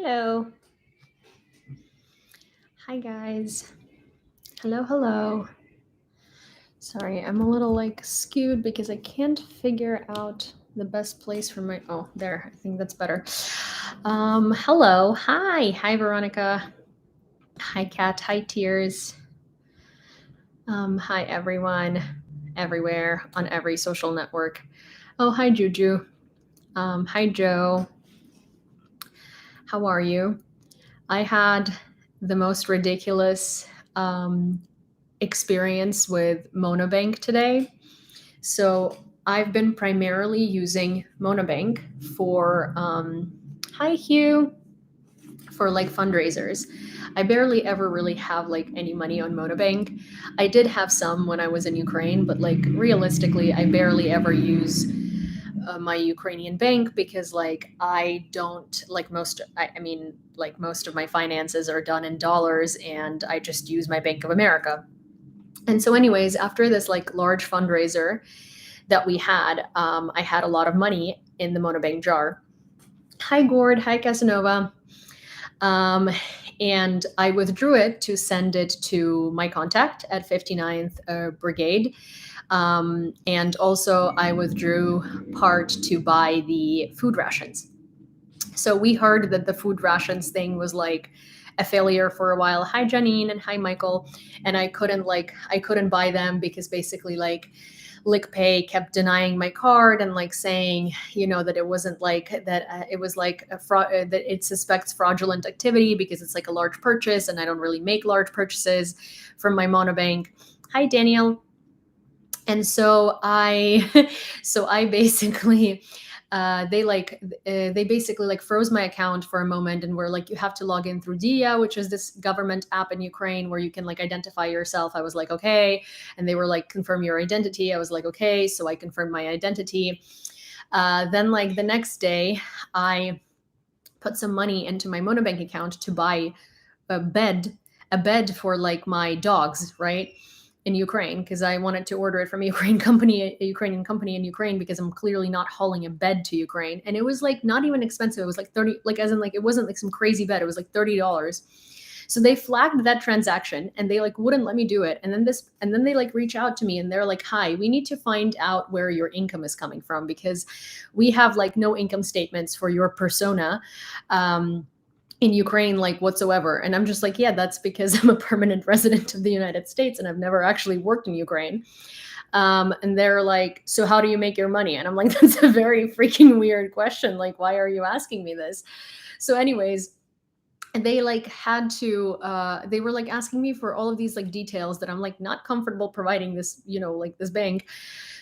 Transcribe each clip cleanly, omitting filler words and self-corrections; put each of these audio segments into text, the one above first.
Hello. Hi, guys. Hello, hello. Sorry, I'm a little skewed because I can't figure out the best place for my. Oh, there. I think that's better. Hello. Hi. Hi, Veronica. Hi, Kat. Hi, Tears. Hi, everyone. Everywhere on every social network. Oh, hi, Juju. Hi, Joe. How are you? I had the most ridiculous experience with Monobank today. So I've been primarily using Monobank for, hi Hugh, for fundraisers. I barely ever really have any money on Monobank. I did have some when I was in Ukraine, but realistically, I barely ever use my Ukrainian bank because I don't I mean most of my finances are done in dollars and I just use my Bank of America. And so anyways, after this large fundraiser that we had, I had a lot of money in the Monobank jar. Hi Gord, hi Casanova. Um, and I withdrew it to send it to my contact at 59th Brigade. And also I withdrew part to buy the food rations. So we heard that the food rations thing was a failure for a while. Hi Janine and hi Michael. And I couldn't buy them because basically LickPay kept denying my card and saying, that it wasn't that it was a fraud, that it suspects fraudulent activity because it's a large purchase and I don't really make large purchases from my Monobank. Hi Daniel. And so I basically they basically froze my account for a moment and were you have to log in through Dia, which is this government app in Ukraine where you can identify yourself. I was okay. And they were confirm your identity. I was okay. So I confirmed my identity. Then the next day I put some money into my Monobank account to buy a bed for my dogs, right? In Ukraine, because I wanted to order it from a Ukrainian company in Ukraine, because I'm clearly not hauling a bed to Ukraine. And it was not even expensive. It was 30, as in it wasn't some crazy bed. It was $30. So they flagged that transaction and they wouldn't let me do it. And then they reach out to me and they're hi, we need to find out where your income is coming from, because we have no income statements for your persona. In Ukraine, whatsoever. And I'm just yeah, that's because I'm a permanent resident of the United States and I've never actually worked in Ukraine. And they're so how do you make your money? And I'm that's a very freaking weird question. Why are you asking me this? So anyways, they had to they were asking me for all of these details that I'm not comfortable providing this, this bank.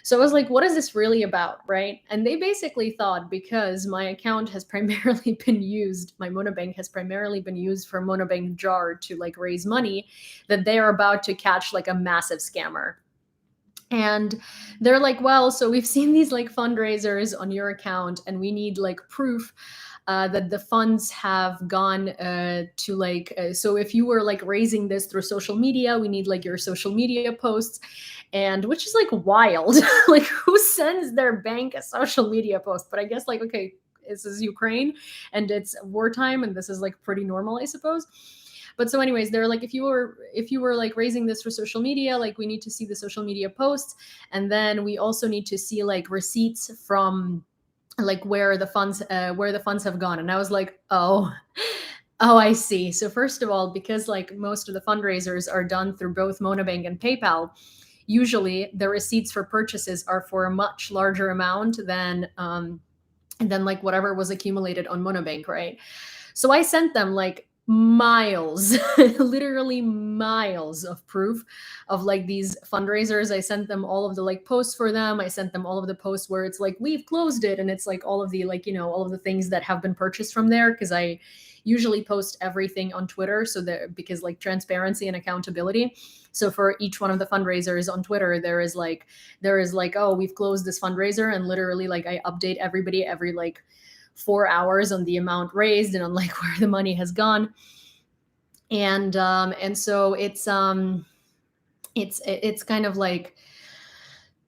So I was what is this really about, right? And they basically thought because my account has primarily been used, my Monobank has primarily been used for Monobank jar to raise money, that they are about to catch a massive scammer. And they're well, so we've seen these fundraisers on your account and we need proof that the funds have gone to so if you were raising this through social media, we need your social media posts. And which is wild. Who sends their bank a social media post? But I guess okay, this is Ukraine and it's wartime and this is pretty normal, I suppose. But so anyways, they're if you were raising this for social media, we need to see the social media posts, and then we also need to see receipts from where the funds have gone. And I was oh, I see. So first of all, because most of the fundraisers are done through both Monobank and PayPal, usually the receipts for purchases are for a much larger amount than whatever was accumulated on Monobank, right? So I sent them miles, literally miles of proof of these fundraisers. I sent them all of the posts for them. I sent them all of the posts where it's we've closed it, and it's all of the all of the things that have been purchased from there, because I usually post everything on Twitter, so that because transparency and accountability. So for each one of the fundraisers on Twitter, there is oh, we've closed this fundraiser, and literally I update everybody every 4 hours on the amount raised and on where the money has gone. And so it's kind of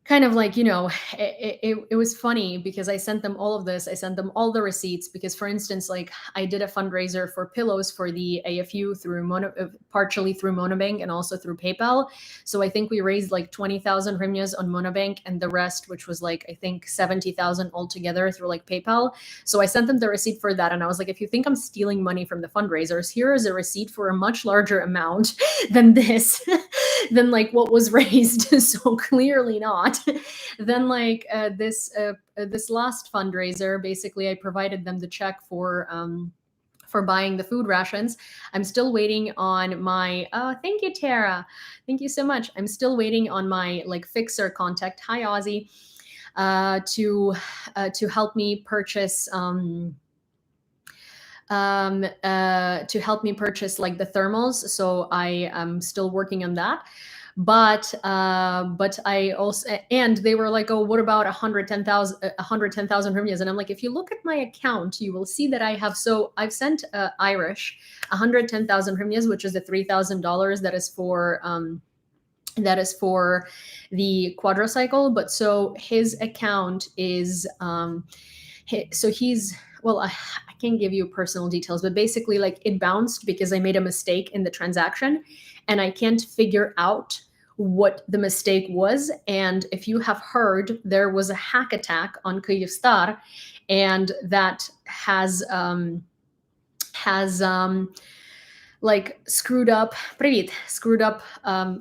kind of like, it was funny because I sent them all of this. I sent them all the receipts because, for instance, like I did a fundraiser for pillows for the AFU through partially through Monobank and also through PayPal. So I think we raised like 20,000 hryvnias on Monobank and the rest, which was like, I think 70,000 altogether through like PayPal. So I sent them the receipt for that. And I was like, if you think I'm stealing money from the fundraisers, here is a receipt for a much larger amount than this. Than like what was raised. So clearly not. Then like this last fundraiser, basically I provided them the check for buying the food rations. I'm still waiting on my thank you, Tara. Thank you so much. I'm still waiting on my like fixer contact. Hi, Ozzy. To help me purchase to help me purchase like the thermals. So I am still working on that. But I also, and they were like, oh, what about 110,000 hryvnias? And I'm like, if you look at my account, you will see that I have, so I've sent Irish 110,000 hryvnias, which is the $3,000 that is for the quadricycle. But so his account is so he's, well, I can't give you personal details, but basically like it bounced because I made a mistake in the transaction and I can't figure out what the mistake was. And if you have heard, there was a hack attack on Kyivstar, and that has like screwed up a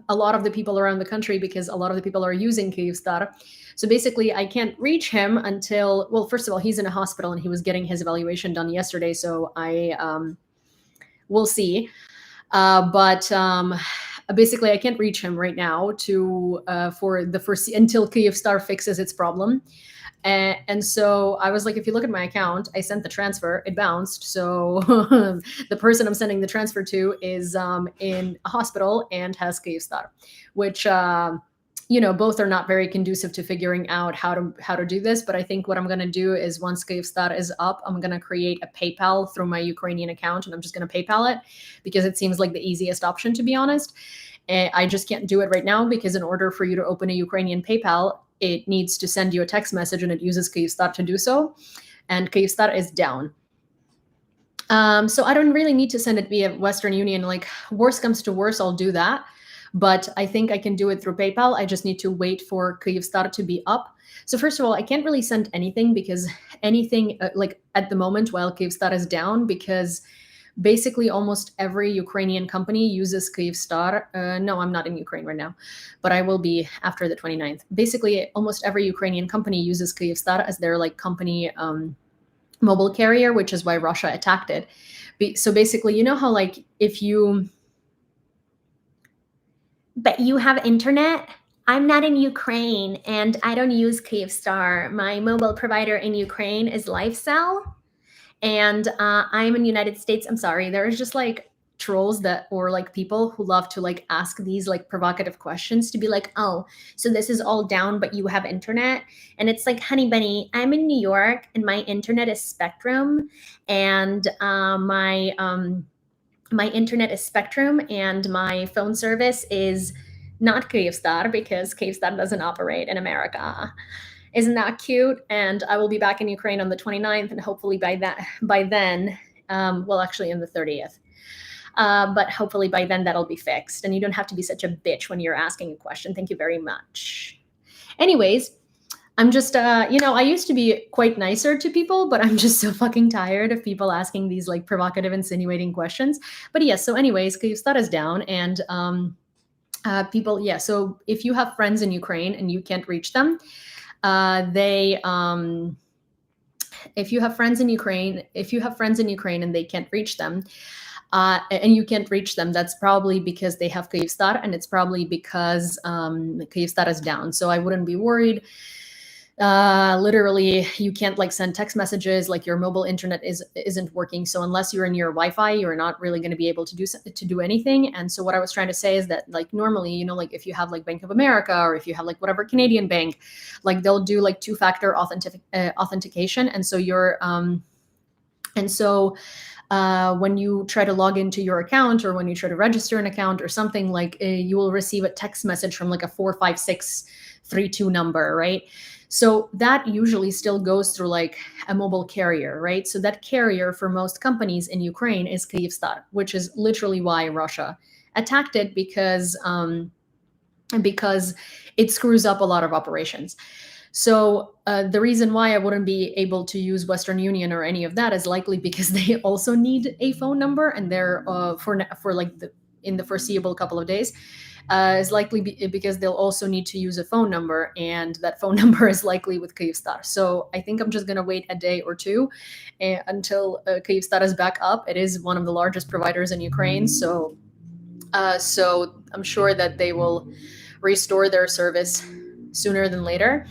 lot of the people around the country, because a lot of the people are using Kyivstar. So basically I can't reach him until, well, first of all, he's in a hospital and he was getting his evaluation done yesterday. So we'll see. But basically I can't reach him right now for the first, until Kyivstar fixes its problem. And so I was like, if you look at my account, I sent the transfer, it bounced. So the person I'm sending the transfer to is in a hospital and has Kyivstar, which, both are not very conducive to figuring out how to do this. But I think what I'm going to do is once Kyivstar is up, I'm going to create a PayPal through my Ukrainian account, and I'm just going to PayPal it because it seems like the easiest option, to be honest. And I just can't do it right now because in order for you to open a Ukrainian PayPal, it needs to send you a text message, and it uses Kyivstar to do so. And Kyivstar is down. So I don't really need to send it via Western Union. Like, worst comes to worst, I'll do that. But I think I can do it through PayPal. I just need to wait for Kyivstar to be up. So first of all, I can't really send anything because anything like at the moment while Kyivstar is down, because basically almost every Ukrainian company uses Kyivstar. No, I'm not in Ukraine right now, but I will be after the 29th. Basically, almost every Ukrainian company uses Kyivstar as their like company mobile carrier, which is why Russia attacked it. So basically, you know how like if you... But you have internet? I'm not in Ukraine and I don't use Kyivstar. My mobile provider in Ukraine is LifeCell. And I'm in the United States. I'm sorry. There's just like trolls or like people who love to like ask these like provocative questions to be like, oh, so this is all down, but you have internet. And it's like, honey bunny, I'm in New York and my internet is Spectrum, and my internet is Spectrum, and my phone service is not Kyivstar because Kyivstar doesn't operate in America. Isn't that cute? And I will be back in Ukraine on the 29th, and hopefully by then, well, actually on the 30th. But hopefully by then that'll be fixed, and you don't have to be such a bitch when you're asking a question. Thank you very much. Anyways, I'm just, I used to be quite nicer to people, but I'm just so fucking tired of people asking these like provocative, insinuating questions. But yes, so anyways, Kyivstar is down, and people, yeah. So if you have friends in Ukraine and you can't reach them, if you have friends in Ukraine and they can't reach them, and you can't reach them, that's probably because they have Kyivstar, and it's probably because Kyivstar is down. So I wouldn't be worried. Literally, you can't like send text messages, like your mobile internet isn't working. So unless you're in your Wi-Fi, you're not really going to be able to do anything. And so what I was trying to say is that like normally, like if you have like Bank of America, or if you have like whatever Canadian bank, like they'll do like two-factor authentication. And so when you try to log into your account, or when you try to register an account or something, like you will receive a text message from like a 456 32 number, right? So that usually still goes through like a mobile carrier, right? So that carrier for most companies in Ukraine is Kyivstar, which is literally why Russia attacked it, because it screws up a lot of operations. So the reason why I wouldn't be able to use Western Union or any of that is likely because they also need a phone number, and they're for like in the foreseeable couple of days is likely because they'll also need to use a phone number, and that phone number is likely with Kyivstar. So I think I'm just gonna wait a day or two until Kyivstar is back up. It is one of the largest providers in Ukraine, so I'm sure that they will restore their service sooner than later,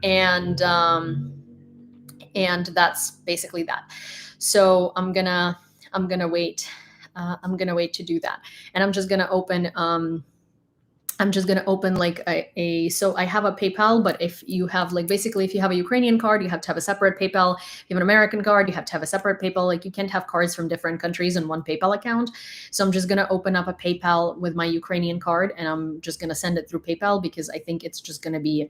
and that's basically that. So I'm gonna wait. I'm gonna wait to do that, and I'm just gonna open. Like so I have a PayPal, but if you have like basically if you have a Ukrainian card, you have to have a separate PayPal. If you have an American card, you have to have a separate PayPal. Like you can't have cards from different countries in one PayPal account. So I'm just gonna open up a PayPal with my Ukrainian card, and I'm just gonna send it through PayPal because I think it's just gonna be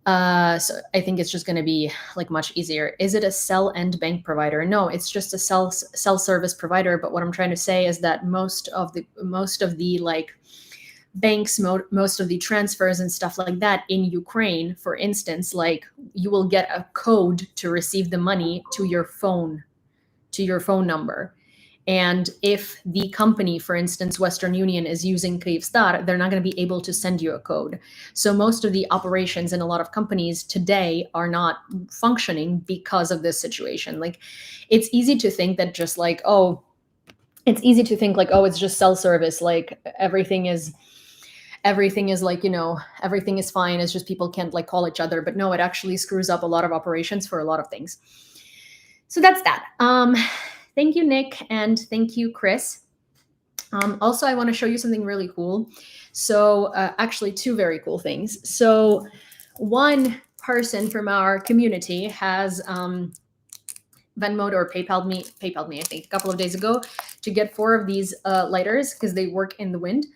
so I think it's just going to be like much easier. Is it a cell and bank provider? No, it's just a cell service provider. But what I'm trying to say is that most of the like banks, most of the transfers and stuff like that in Ukraine, for instance, like you will get a code to receive the money to your phone number. And if the company, for instance, Western Union, is using Kyivstar, they're not going to be able to send you a code. So most of the operations in a lot of companies today are not functioning because of this situation. Like, it's easy to think that just like, it's just cell service. Like everything is like, everything is fine. It's just people can't like call each other. But no, it actually screws up a lot of operations for a lot of things. So that's that. Thank you, Nick, and thank you, Chris. Also, I want to show you something really cool. So actually, two very cool things. So one person from our community has Venmoed or PayPal'd me, I think, a couple of days ago to get 4 of these lighters because they work in the wind,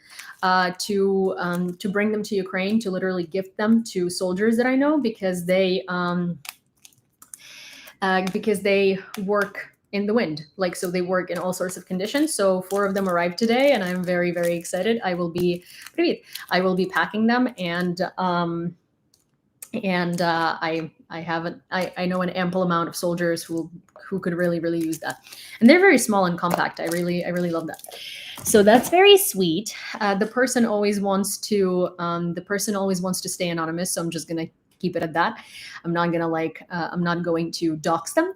to bring them to Ukraine, to literally gift them to soldiers that I know because they work in the wind. Like, so they work in all sorts of conditions. So 4 of them arrived today, and I'm very, very excited. I will be packing them, and I know an ample amount of soldiers who could really, really use that. And they're very small and compact. I really love that. So that's very sweet. The person always wants to stay anonymous, so I'm just gonna keep it at that. I'm not going to dox them.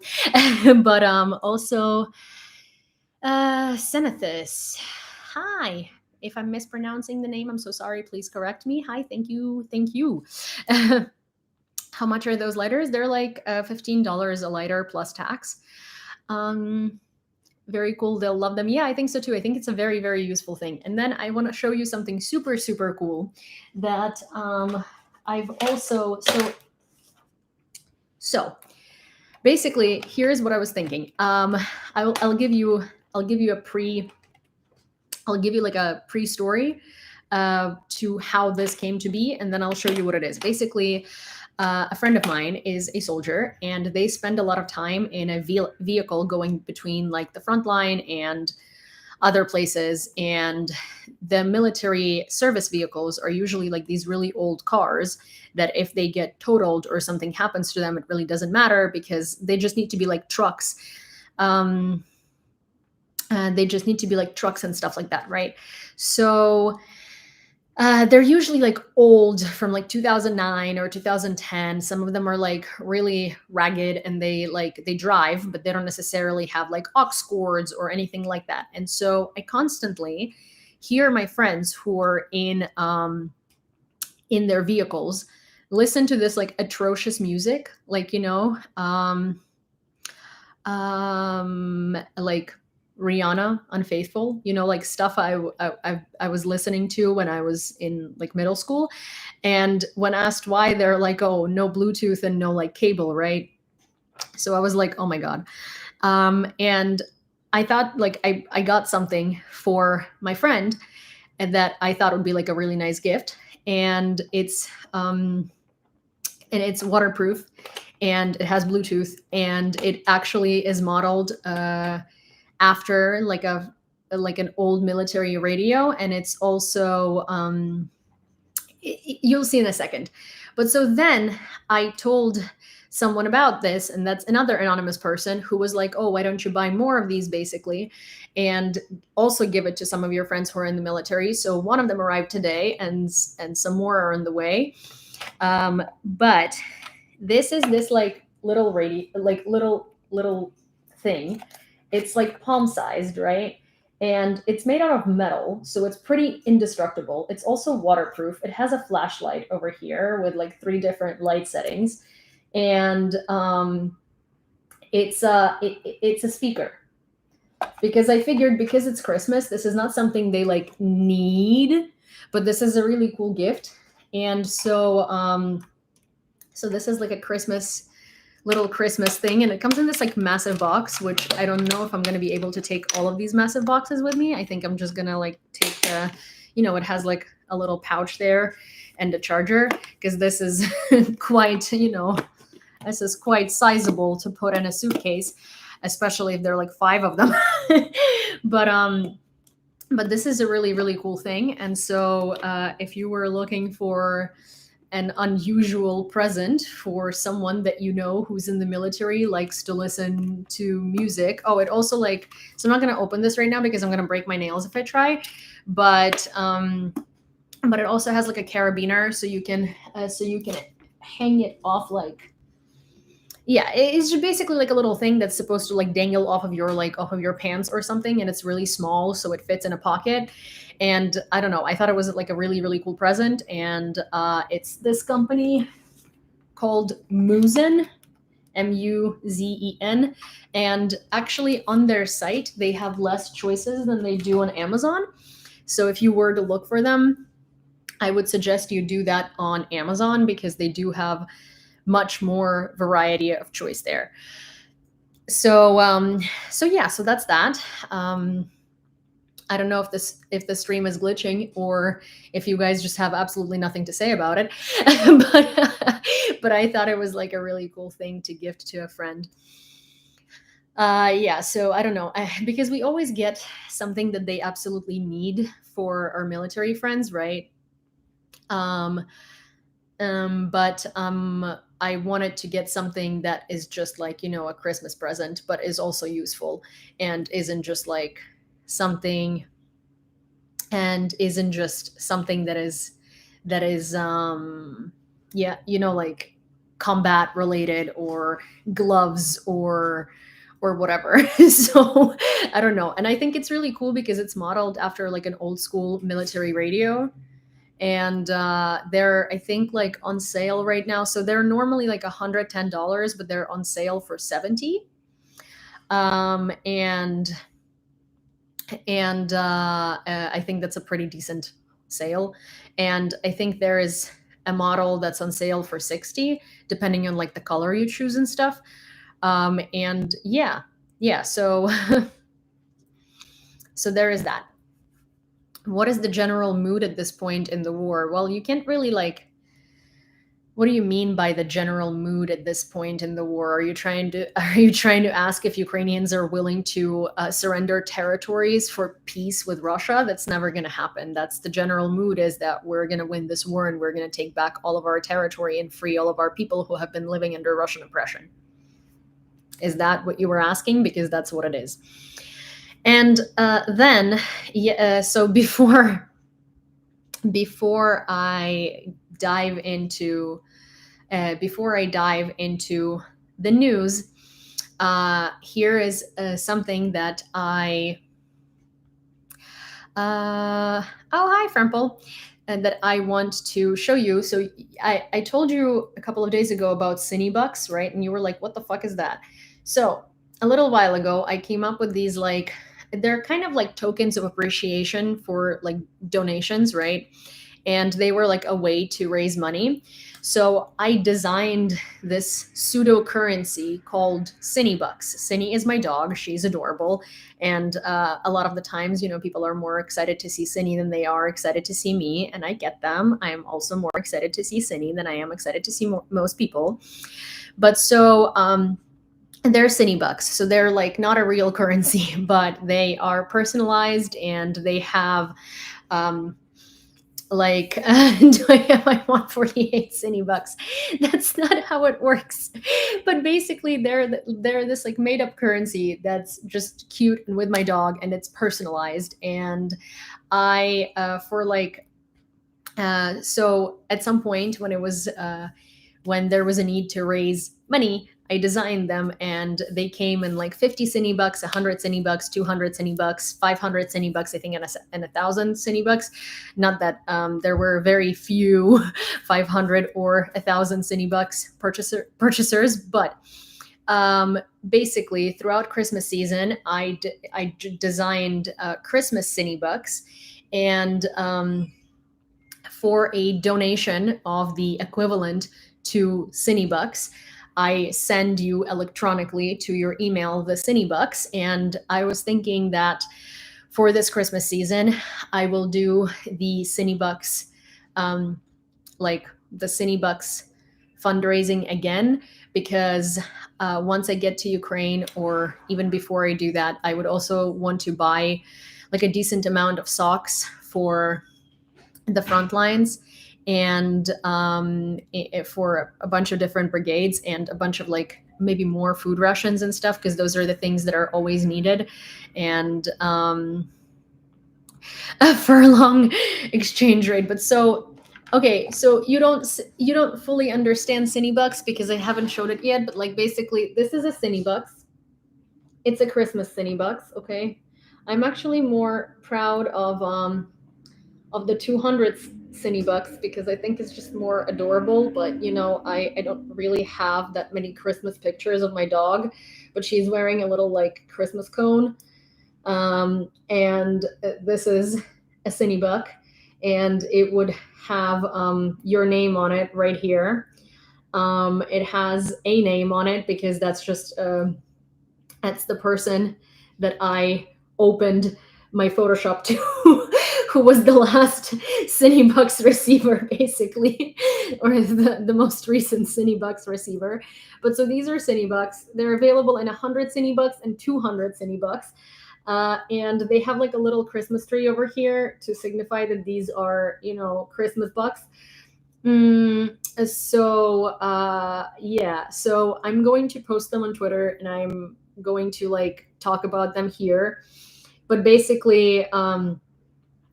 But also, Senethus, hi. If I'm mispronouncing the name, I'm so sorry. Please correct me. Hi, thank you. How much are those lighters? They're like $15 a lighter plus tax. Very cool. They'll love them. Yeah, I think so too. I think it's a very, very useful thing. And then I want to show you something super, super cool that I've also so basically, here's what I was thinking. I'll give you like a pre-story to how this came to be, and then I'll show you what it is. Basically, a friend of mine is a soldier, and they spend a lot of time in a vehicle going between like the front line and other places. And the military service vehicles are usually like these really old cars that if they get totaled or something happens to them, it really doesn't matter because they just need to be like trucks. They just need to be like trucks and stuff like that, right? So they're usually like old from like 2009 or 2010. Some of them are like really ragged, and they drive, but they don't necessarily have like aux cords or anything like that. And so I constantly hear my friends who are in their vehicles listen to this like atrocious music, like, like Rihanna, Unfaithful, like stuff I was listening to when I was in like middle school. And when asked why, they're like, oh, no Bluetooth and no like cable, right? So I was like, oh my God. And I thought like I got something for my friend and that I thought would be like a really nice gift. and it's waterproof, and it has Bluetooth, and it actually is modeled after like an old military radio, and it's also you'll see in a second. But so then I told someone about this, and that's another anonymous person who was like, "Oh, why don't you buy more of these, basically, and also give it to some of your friends who are in the military?" So one of them arrived today, and some more are on the way. But this is this like little like little thing. It's like palm sized, right? And it's made out of metal, so it's pretty indestructible. It's also waterproof. It has a flashlight over here with like 3 different light settings, and it's a speaker, because I figured, because it's Christmas, this is not something they like need, but this is a really cool gift. And so this is like a little Christmas thing, and it comes in this like massive box, which I don't know if I'm going to be able to take all of these massive boxes with me. I think I'm just going to like take it has like a little pouch there and a charger, because this is quite, this is quite sizable to put in a suitcase, especially if there are like 5 of them. But this is a really, really cool thing. And so if you were looking for an unusual present for someone that you know who's in the military, likes to listen to music. Oh, it also so I'm not going to open this right now because I'm going to break my nails if I try. But it also has like a carabiner, so you can hang it off it's just basically like a little thing that's supposed to like dangle off of your pants or something, and it's really small, so it fits in a pocket. And I don't know, I thought it was like a really, really cool present. And it's this company called Muzen, Muzen. And actually on their site, they have less choices than they do on Amazon. So if you were to look for them, I would suggest you do that on Amazon, because they do have much more variety of choice there. So so that's that. I don't know if the stream is glitching, or if you guys just have absolutely nothing to say about it. but I thought it was like a really cool thing to gift to a friend. So I don't know, because we always get something that they absolutely need for our military friends, right? But I wanted to get something that is just like, a Christmas present, but is also useful, and isn't just like something that is like combat related, or gloves, or whatever. So I don't know. And I think it's really cool because it's modeled after like an old school military radio. And they're, I think, like on sale right now. So they're normally like $110, but they're on sale for $70. And I think that's a pretty decent sale. And I think there is a model that's on sale for $60, depending on like the color you choose and stuff. And so so there is that. What is the general mood at this point in the war? Well, you can't really what do you mean by the general mood at this point in the war? Are you trying to ask if Ukrainians are willing to surrender territories for peace with Russia? That's never going to happen. That's the general mood, is that we're going to win this war, and we're going to take back all of our territory and free all of our people who have been living under Russian oppression. Is that what you were asking? Because that's what it is. And then, so before I dive into the news, here is something that I oh, hi Fremple, and that I want to show you. So I told you a couple of days ago about Cyny bucks, right? And you were like, what the fuck is that? So a little while ago, I came up with these they're kind of like tokens of appreciation for like donations, right? and they were like a way to raise money. So I designed this pseudo currency called Cyny bucks. Cyny is my dog. She's adorable. And a lot of the times, people are more excited to see Cyny than they are excited to see me. And I get them. I am also more excited to see Cyny than I am excited to see most people. But so they're Cyny bucks. So they're like not a real currency, but they are personalized, and they have like do I have my 148 Cyny bucks? That's not how it works. But basically they're this like made up currency that's just cute and with my dog, and it's personalized. And I for like so at some point when there was a need to raise money, I designed them, and they came in like 50 Cyny bucks, 100 Cyny bucks, 200 Cyny bucks, 500 Cyny bucks, I think, and 1,000 Cyny bucks. Not that there were very few 500 or 1,000 Cyny bucks purchasers, but basically throughout Christmas season, I designed Christmas Cyny bucks, and for a donation of the equivalent to Cyny bucks, I send you electronically to your email the Cyny bucks. And I was thinking that for this Christmas season, I will do the Cyny bucks, like the Cyny bucks fundraising again, because once I get to Ukraine, or even before I do that, I would also want to buy like a decent amount of socks for the front lines, and for a bunch of different brigades, and a bunch of like maybe more food rations and stuff, because those are the things that are always needed. And a furlong exchange rate. But so okay, so you don't fully understand Cyny bucks because I haven't showed it yet, but like basically this is a Cyny bucks. It's a Christmas Cyny bucks. Okay, I'm actually more proud of the 200 Cyny bucks because I think it's just more adorable. But I don't really have that many Christmas pictures of my dog, but she's wearing a little like Christmas cone. And this is a Cyny buck, and it would have your name on it right here. It has a name on it because that's just that's the person that I opened my Photoshop to, who was the last Cyny bucks receiver, basically, or the most recent Cyny bucks receiver. But so these are Cyny bucks. They're available in 100 Cyny bucks and 200 Cyny bucks. And they have like a little Christmas tree over here to signify that these are, Christmas bucks. So yeah, so I'm going to post them on Twitter, and I'm going to like talk about them here. But basically,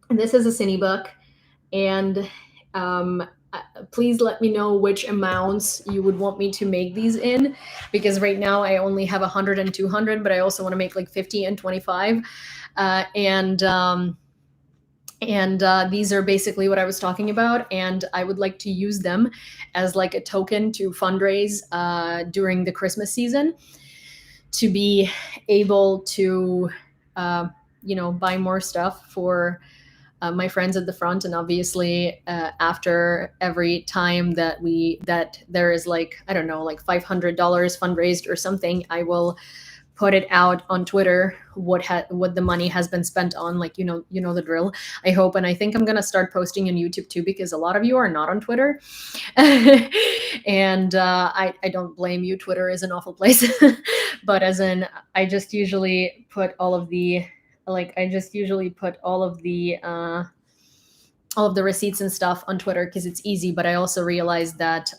this is a Cyny buck, and please let me know which amounts you would want me to make these in, because right now I only have 100 and 200, but I also want to make like 50 and 25. And these are basically what I was talking about, and I would like to use them as like a token to fundraise during the Christmas season, to be able to buy more stuff for my friends at the front. And obviously after every time that there is like, I don't know, like $500 fundraised or something, I will put it out on Twitter what the money has been spent on, like the drill, I hope. And I think I'm gonna start posting on YouTube too, because a lot of you are not on Twitter. And I don't blame you. Twitter is an awful place. But as in, I just usually put all of the receipts and stuff on Twitter because it's easy. But I also realized that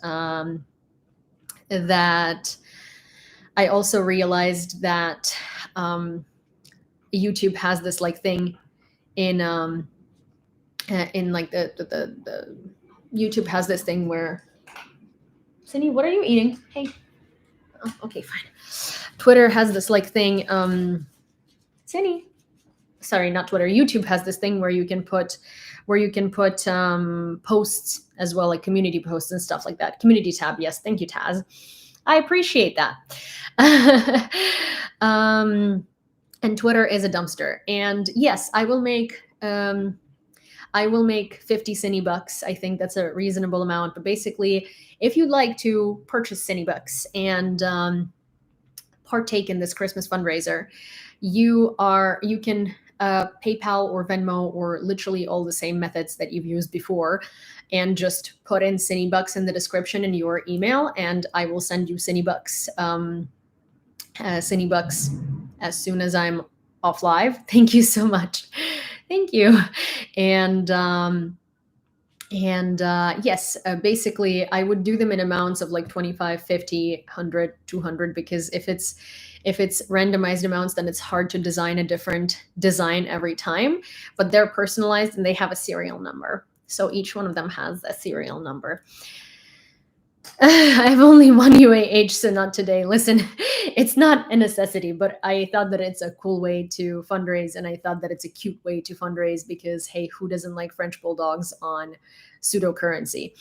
YouTube has this like thing in like the YouTube has this thing where, Cyny, what are you eating? Hey. Oh, okay, fine. Twitter has this like thing, Cyny. Sorry, not Twitter. YouTube has this thing where you can put posts as well, like community posts and stuff like that. Community tab. Yes, thank you, Taz. I appreciate that. And Twitter is a dumpster. And yes, I will make I will make 50 Cyny bucks. I think that's a reasonable amount. But basically, if you'd like to purchase Cyny bucks and partake in this Christmas fundraiser, you can PayPal or Venmo or literally all the same methods that you've used before, and just put in Cyny bucks in the description in your email, and I will send you Cyny bucks. Cyny bucks as soon as I'm off live. Thank you so much. Thank you. And yes, basically I would do them in amounts of like 25, 50, 100, 200, because if it's randomized amounts, then it's hard to design a different design every time, but they're personalized and they have a serial number. So each one of them has a serial number. I have only one UAH, so not today. Listen, it's not a necessity, but I thought that it's a cool way to fundraise, and I thought that it's a cute way to fundraise because, hey, who doesn't like French bulldogs on pseudocurrency?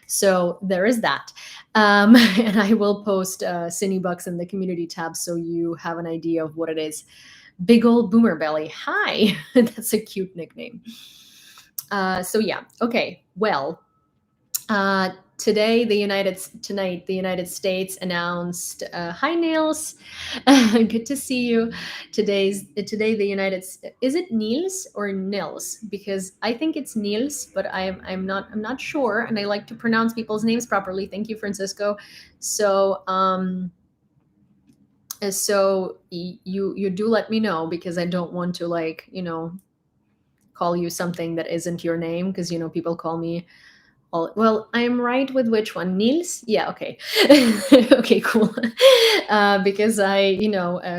So there is that. And I will post Cyny bucks in the community tab so you have an idea of what it is. Big old boomer belly. Hi. That's a cute nickname. So yeah. Okay. Well, tonight the United States announced, hi Nils, good to see you. Today the United, is it Niels or Nils? Because I think it's Niels, but I'm not sure, and I like to pronounce people's names properly. Thank you, Francisco. So you do let me know, because I don't want to, like, call you something that isn't your name, because people call me well, I'm right with which one? Niels? Yeah, okay. Okay, cool. Because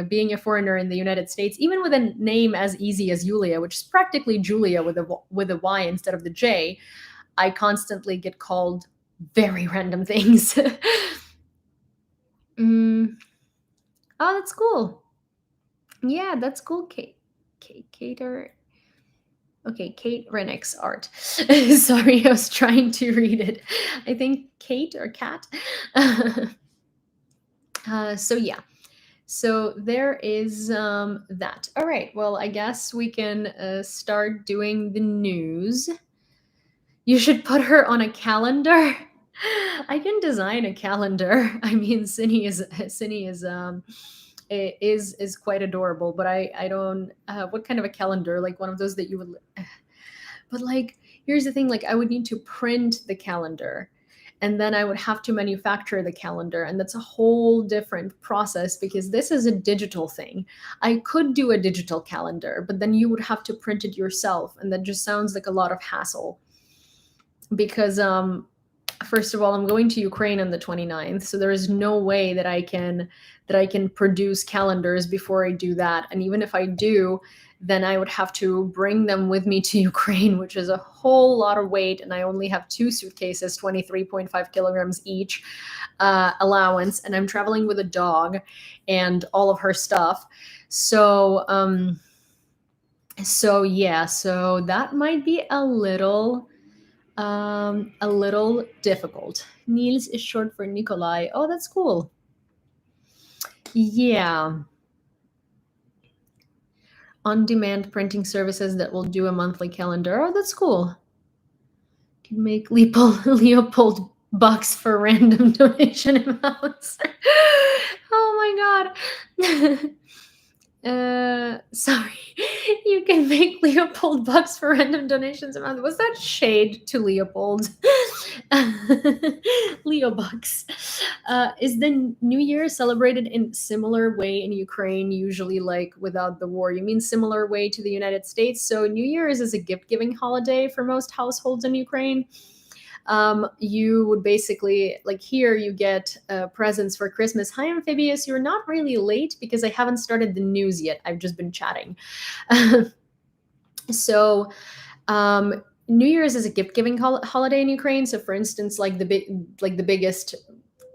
being a foreigner in the United States, even with a name as easy as Julia, which is practically Julia with a Y instead of the J, I constantly get called very random things. Mm. Oh, that's cool. Yeah, that's cool. Cater. Okay, Kate Rennick's art. Sorry, I was trying to read it. I think Kate or Cat. So yeah, so there is that. All right, well, I guess we can start doing the news. You should put her on a calendar. I can design a calendar. I mean, Cyny is quite adorable, but I don't. What kind of a calendar? Like one of those that you would. But like, here's the thing: like, I would need to print the calendar, and then I would have to manufacture the calendar, and that's a whole different process because this is a digital thing. I could do a digital calendar, but then you would have to print it yourself, and that just sounds like a lot of hassle. Because first of all, I'm going to Ukraine on the 29th, so there is no way that I can produce calendars before I do that. And even if I do, then I would have to bring them with me to Ukraine, which is a whole lot of weight, and I only have 2 suitcases, 23.5 kilograms each, allowance, and I'm traveling with a dog and all of her stuff. So yeah, so that might be a little difficult. Niels is short for Nikolai. Oh, that's cool. Yeah. On-demand printing services that will do a monthly calendar. Oh, that's cool. Can make Leopold bucks for random donation amounts. Oh my god. Sorry. You can make Leopold bucks for random donations amount. Was that shade to Leopold? Leo bucks. Is the New Year celebrated in similar way in Ukraine, usually like without the war? You mean similar way to the United States? So New Year's is a gift-giving holiday for most households in Ukraine. You would basically, like, here you get presents for Christmas. Hi, Amphibious. You're not really late because I haven't started the news yet. I've just been chatting. So New Year's is a gift-giving holiday in Ukraine. So, for instance, like the biggest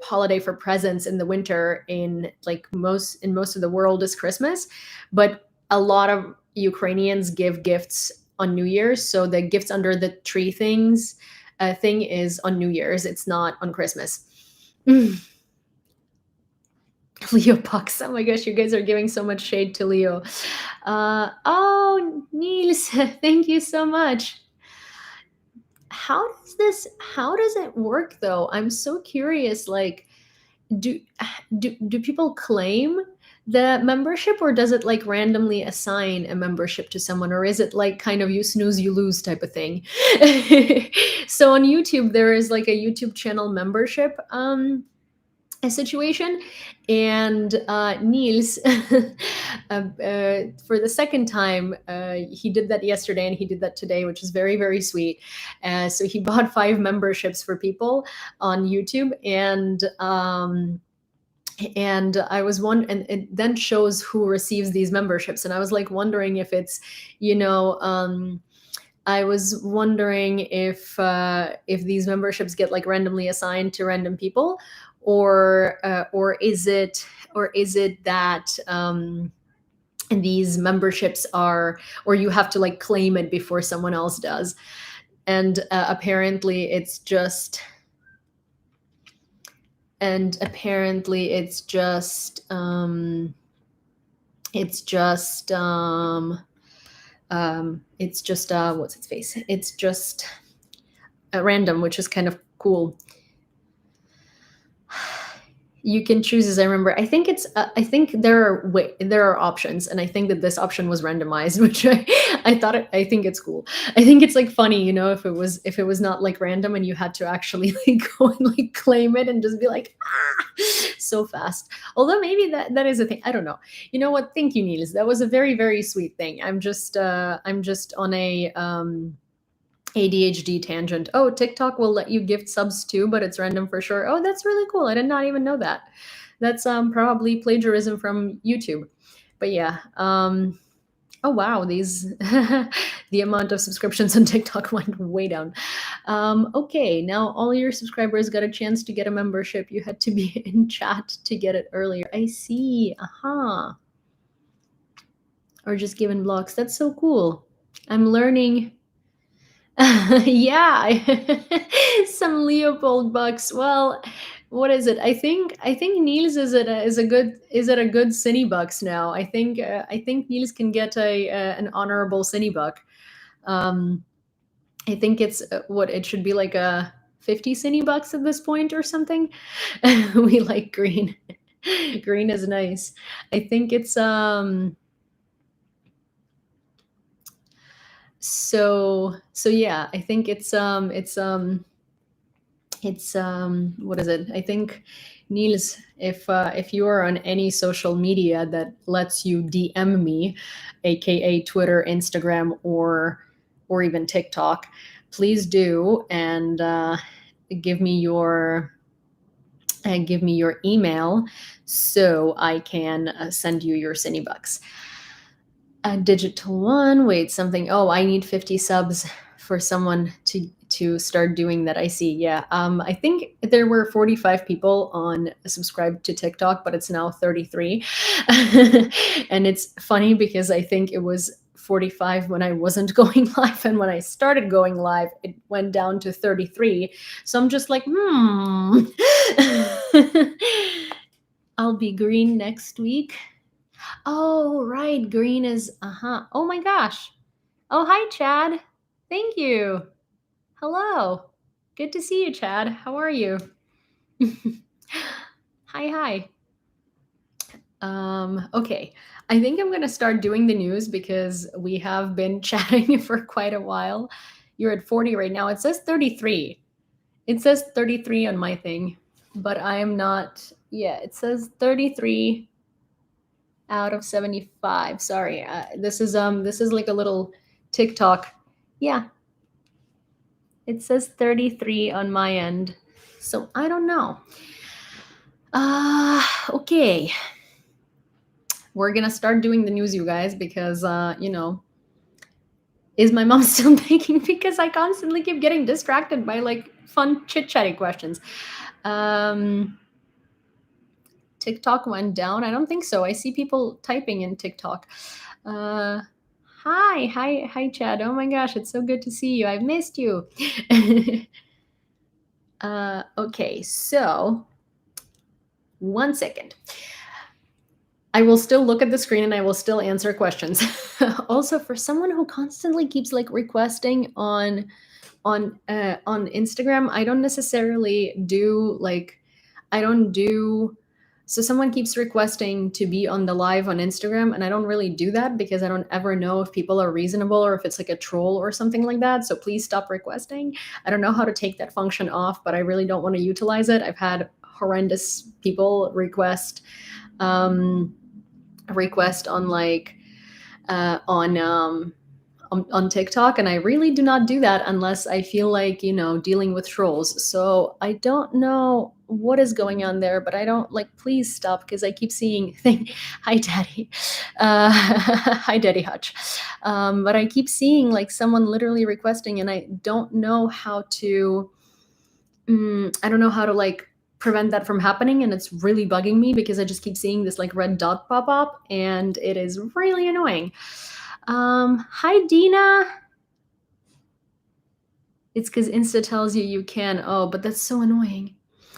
holiday for presents in the winter in most of the world is Christmas, but a lot of Ukrainians give gifts on New Year's. So the gifts under the tree thing is on New Year's. It's not on Christmas. Leo Pucks. Oh my gosh, you guys are giving so much shade to Leo. Oh, Niels, thank you so much. how does it work though? I'm so curious. Like, do do people claim the membership, or does it like randomly assign a membership to someone, or is it like kind of you snooze you lose type of thing? So on YouTube there is like a YouTube channel membership a situation, and Niels for the second time, he did that yesterday and he did that today, which is very very sweet. So he bought 5 memberships for people on YouTube, and I was one, and it then shows who receives these memberships, and I was like wondering if it's, you know, I was wondering if these memberships get like randomly assigned to random people, or is it that these memberships are, or you have to like claim it before someone else does, and apparently it's just and apparently it's just what's its face, it's just random, which is kind of cool. You can choose, as I remember. I think it's I think there are options, and I think that this option was randomized, which I think it's cool. I think it's like funny, you know, if it was not like random and you had to actually like go and like claim it and just be like so fast. Although maybe that is a thing. I don't know. You know what? Thank you, Niels. That was a very very sweet thing. I'm just on a ADHD tangent. Oh, TikTok will let you gift subs too, but it's random for sure. Oh, that's really cool. I did not even know that. That's probably plagiarism from YouTube. But yeah. Oh wow, these the amount of subscriptions on TikTok went way down. Okay, now all your subscribers got a chance to get a membership. You had to be in chat to get it earlier. I see. Aha. Or just given blocks. That's so cool. I'm learning. Yeah, some Leopold bucks. Well, what is it? I think Niels is at a good Cyny bucks now. I think Niels can get an honorable Cyny buck. Um, I think it's what it should be like a 50 Cyny bucks at this point or something. We like green. Green is nice. I think it's so yeah, I think it's what is it? I think Niels, if you are on any social media that lets you DM me, aka Twitter, Instagram, or even TikTok, please do, and give me your email so I can send you your Cyny bucks. Digital one. Wait, something. Oh, I need 50 subs for someone to start doing that. I see. Yeah. I think there were 45 people on subscribed to TikTok, but it's now 33. And it's funny because I think it was 45 when I wasn't going live, and when I started going live, it went down to 33. So I'm just like, I'll be green next week. Oh, right. Green is, oh my gosh. Oh, hi, Chad. Thank you. Hello. Good to see you, Chad. How are you? Hi. Okay. I think I'm going to start doing the news because we have been chatting for quite a while. You're at 40 right now. It says 33. It says 33 on my thing, but I am not. Yeah, it says 33 out of 75. Sorry. This is like a little TikTok. Yeah. It says 33 on my end. So I don't know. Okay. We're going to start doing the news, you guys, because is my mom still baking? Because I constantly keep getting distracted by like fun chit-chatty questions. TikTok went down. I don't think so. I see people typing in TikTok. Hi, Chad. Oh my gosh, it's so good to see you. I've missed you. Okay, so 1 second. I will still look at the screen and I will still answer questions. Also, for someone who constantly keeps like requesting on on Instagram, I don't necessarily do like I don't do so someone keeps requesting to be on the live on Instagram, and I don't really do that because I don't ever know if people are reasonable or if it's like a troll or something like that. So please stop requesting. I don't know how to take that function off, but I really don't want to utilize it. I've had horrendous people request on like on TikTok, and I really do not do that unless I feel like, dealing with trolls. So I don't know what is going on there, but I don't like, please stop, because I keep seeing hi daddy, hi daddy Hutch. But I keep seeing like someone literally requesting, and I don't know how to, I don't know how to like prevent that from happening, and it's really bugging me because I just keep seeing this like red dot pop up, and it is really annoying. Hi Dina. It's because Insta tells you can. Oh, but that's so annoying.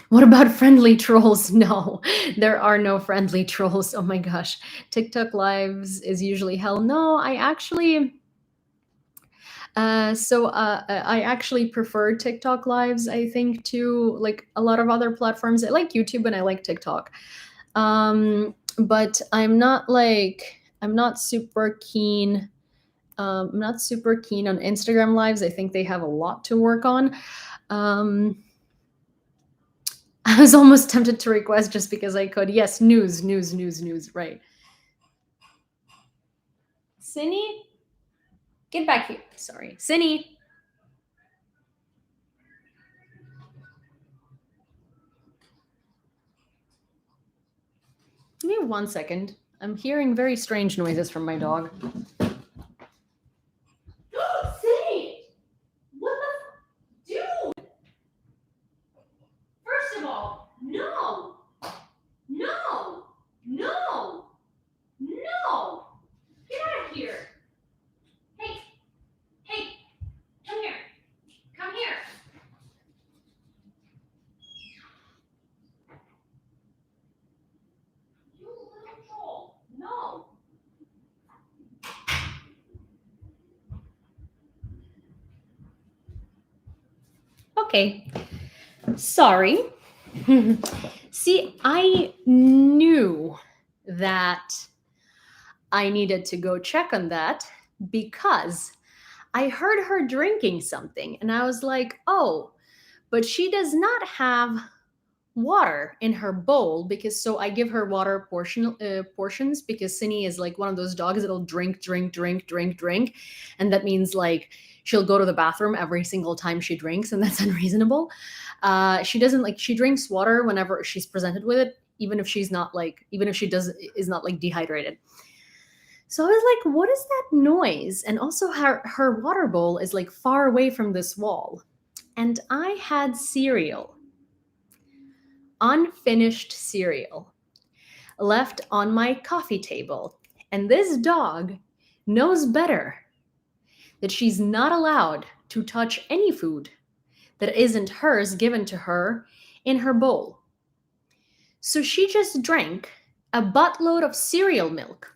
What about friendly trolls? No, there are no friendly trolls. Oh my gosh. TikTok lives is usually hell. No, I actually I actually prefer TikTok lives, I think, to like a lot of other platforms. I like YouTube and I like TikTok. But I'm not super keen. I'm not super keen on Instagram lives. I think they have a lot to work on. I was almost tempted to request just because I could. Yes, news, right. Cyny, get back here. Sorry. Cyny. Give me 1 second. I'm hearing very strange noises from my dog. Cyny! What the? Dude! First of all, no! No! No! No! Get out of here! Hey! Hey! Come here! Come here! You little troll! No! Okay. Sorry. See, I knew that I needed to go check on that because I heard her drinking something, and I was like, oh, but she does not have water in her bowl, because so I give her water portions, because Cyny is like one of those dogs that'll drink, and that means like she'll go to the bathroom every single time she drinks, and that's unreasonable. She doesn't like she drinks water whenever she's presented with it, even if she's not like even if she does is not like dehydrated. So I was like, what is that noise? And also her water bowl is like far away from this wall. And I had cereal, unfinished cereal, left on my coffee table. And this dog knows better that she's not allowed to touch any food that isn't hers given to her in her bowl. So she just drank a buttload of cereal milk.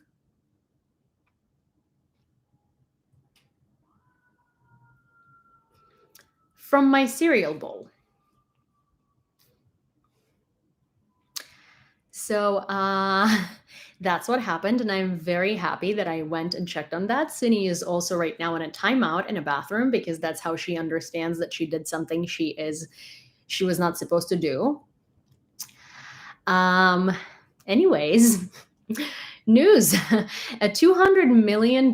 From my cereal bowl. So that's what happened, and I'm very happy that I went and checked on that. Cyny is also right now in a timeout in a bathroom, because that's how she understands that she did something she was not supposed to do. Anyways, news. A $200 million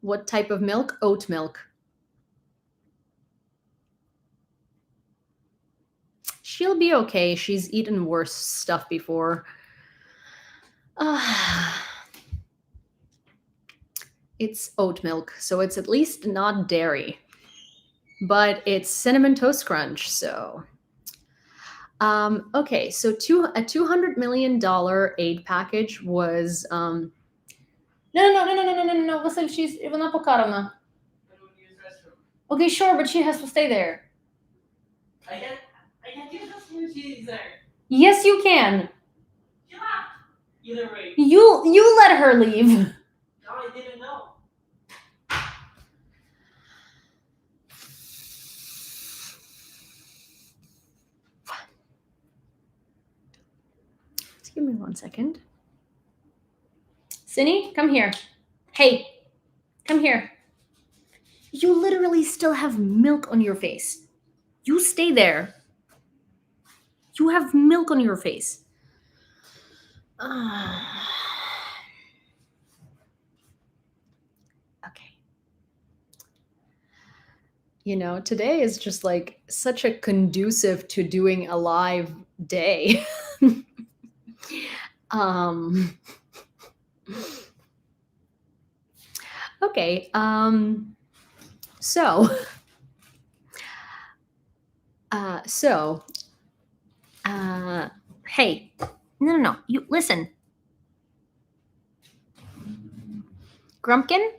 what type of milk? Oat milk. She'll be okay. She's eaten worse stuff before. It's oat milk, so it's at least not dairy. But it's Cinnamon Toast Crunch, so. Okay, so a $200 million aid package was. No, Vasil, вона покарана. Okay, sure, but she has to stay there. I can't use this when she's there. Yes, you can. She left. Either way. You let her leave. No, I didn't know. 1 second. Cyny, come here. Hey, come here. You literally still have milk on your face. You stay there. You have milk on your face. Okay. You know, today is just like such a conducive to doing a live day. um okay. So so hey, no, you listen. Grumpkin,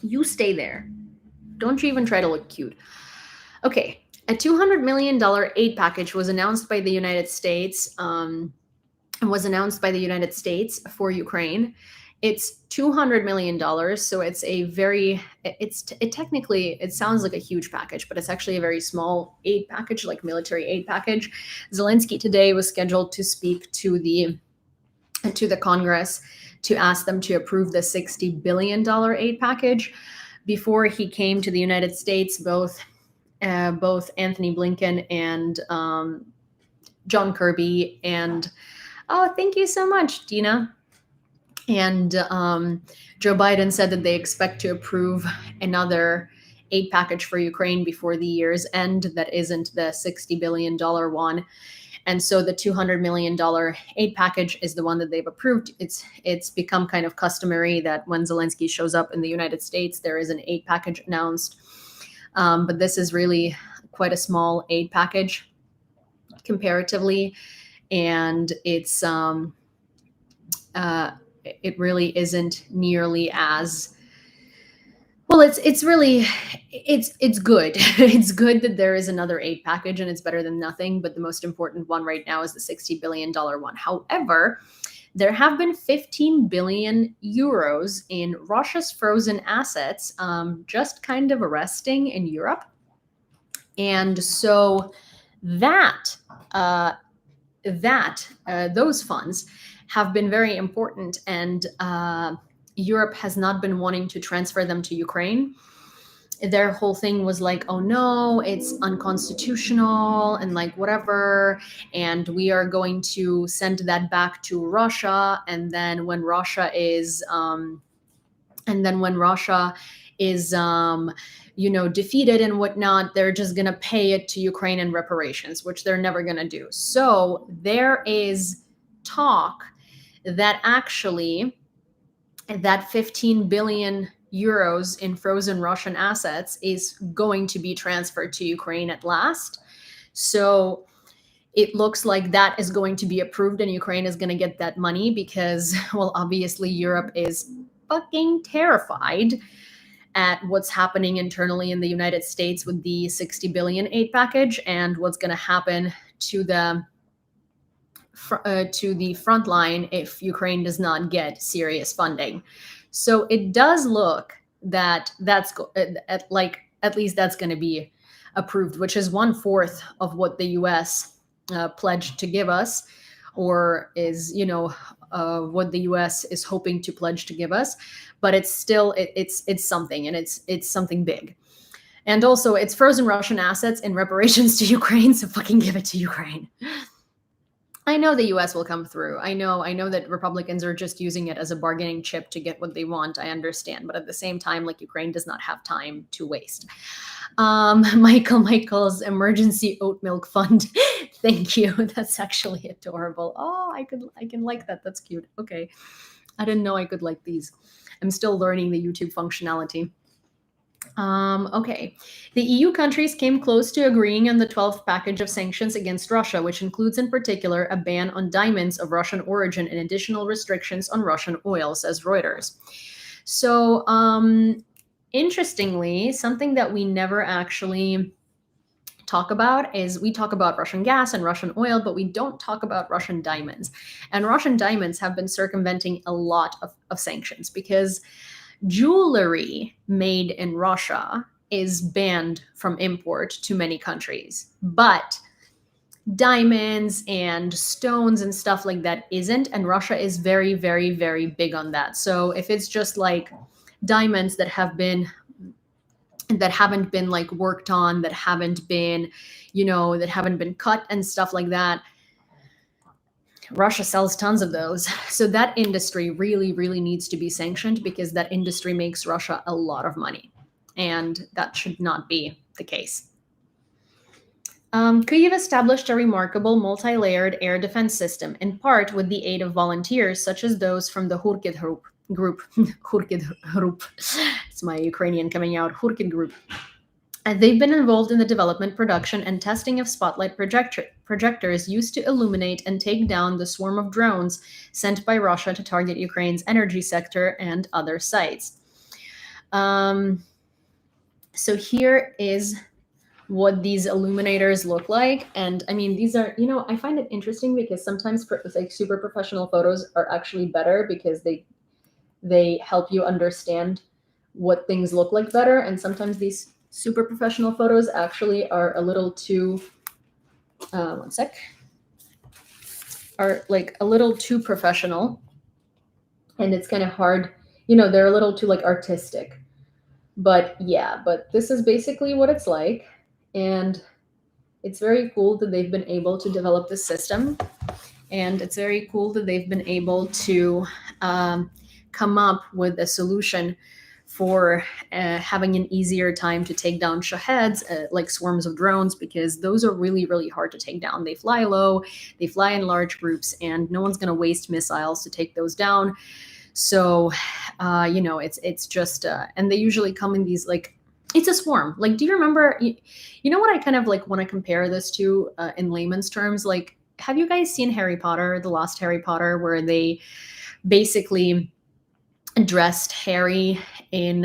you stay there. Don't you even try to look cute. Okay, a $200 million aid package was announced by the United States. For Ukraine. It's $200 million, so it's a very technically it sounds like a huge package, but it's actually a very small aid package, like military aid package. Zelenskyy today was scheduled to speak to the Congress to ask them to approve the $60 billion aid package. Before he came to the United States, both Anthony Blinken and John Kirby and thank you so much, Dina. And Joe Biden said that they expect to approve another aid package for Ukraine before the year's end that isn't the $60 billion one. And so the $200 million aid package is the one that they've approved. It's become kind of customary that when Zelenskyy shows up in the United States, there is an aid package announced. But this is really quite a small aid package comparatively. And it's it really isn't nearly as well. It's really it's good. It's good that there is another aid package, and it's better than nothing. But the most important one right now is the $60 billion one. However, there have been 15 billion euros in Russia's frozen assets just kind of resting in Europe, and so those funds have been very important, and Europe has not been wanting to transfer them to Ukraine. Their whole thing was like, oh no, it's unconstitutional and like whatever, and we are going to send that back to Russia, and then when Russia is defeated and whatnot, they're just going to pay it to Ukraine in reparations, which they're never going to do. So there is talk that actually that 15 billion euros in frozen Russian assets is going to be transferred to Ukraine at last. So it looks like that is going to be approved and Ukraine is going to get that money because, well, obviously Europe is fucking terrified at what's happening internally in the United States with the 60 billion aid package and what's going to happen to the front line if Ukraine does not get serious funding. So it does look that at least that's going to be approved, which is 1/4 of what the U.S. Pledged to give us, or is what the U.S. is hoping to pledge to give us. But it's still it's something, and it's something big. And also, it's frozen Russian assets in reparations to Ukraine, so fucking give it to Ukraine. I know the US will come through. I know that Republicans are just using it as a bargaining chip to get what they want. I understand. But at the same time, like, Ukraine does not have time to waste. Michael's emergency oat milk fund. Thank you. That's actually adorable. Oh, I can like that. That's cute. Okay. I didn't know I could like these. I'm still learning the YouTube functionality. Okay. The EU countries came close to agreeing on the 12th package of sanctions against Russia, which includes in particular a ban on diamonds of Russian origin and additional restrictions on Russian oil, says Reuters. So, interestingly, something that we never actually talk about is we talk about Russian gas and Russian oil, but we don't talk about Russian diamonds. And Russian diamonds have been circumventing a lot of sanctions because jewelry made in Russia is banned from import to many countries. But diamonds and stones and stuff like that isn't. And Russia is very, very, very big on that. So if it's just like diamonds that haven't been like worked on, that haven't been, that haven't been cut and stuff like that, Russia sells tons of those. So that industry really, really needs to be sanctioned, because that industry makes Russia a lot of money. And that should not be the case. Kyiv established a remarkable multi-layered air defense system, in part with the aid of volunteers such as those from the Hurkid group. Hurkid group. It's my Ukrainian coming out. Hurkid group. And they've been involved in the development, production, and testing of spotlight projectors used to illuminate and take down the swarm of drones sent by Russia to target Ukraine's energy sector and other sites. So here is what these illuminators look like. And I mean, these are, I find it interesting because sometimes like super professional photos are actually better because they help you understand what things look like better. And sometimes these super professional photos actually are a little too, are like a little too professional. And it's kind of hard, they're a little too like artistic. But yeah, but this is basically what it's like. And it's very cool that they've been able to develop this system. And it's very cool that they've been able to come up with a solution for having an easier time to take down shaheds, like swarms of drones, because those are really, really hard to take down. They fly low, they fly in large groups, and no one's going to waste missiles to take those down. So, it's just, and they usually come in these, like, it's a swarm. Like, do you remember, you know what I kind of like want to compare this to in layman's terms? Like, have you guys seen Harry Potter, the Lost Harry Potter, where they basically dressed Harry in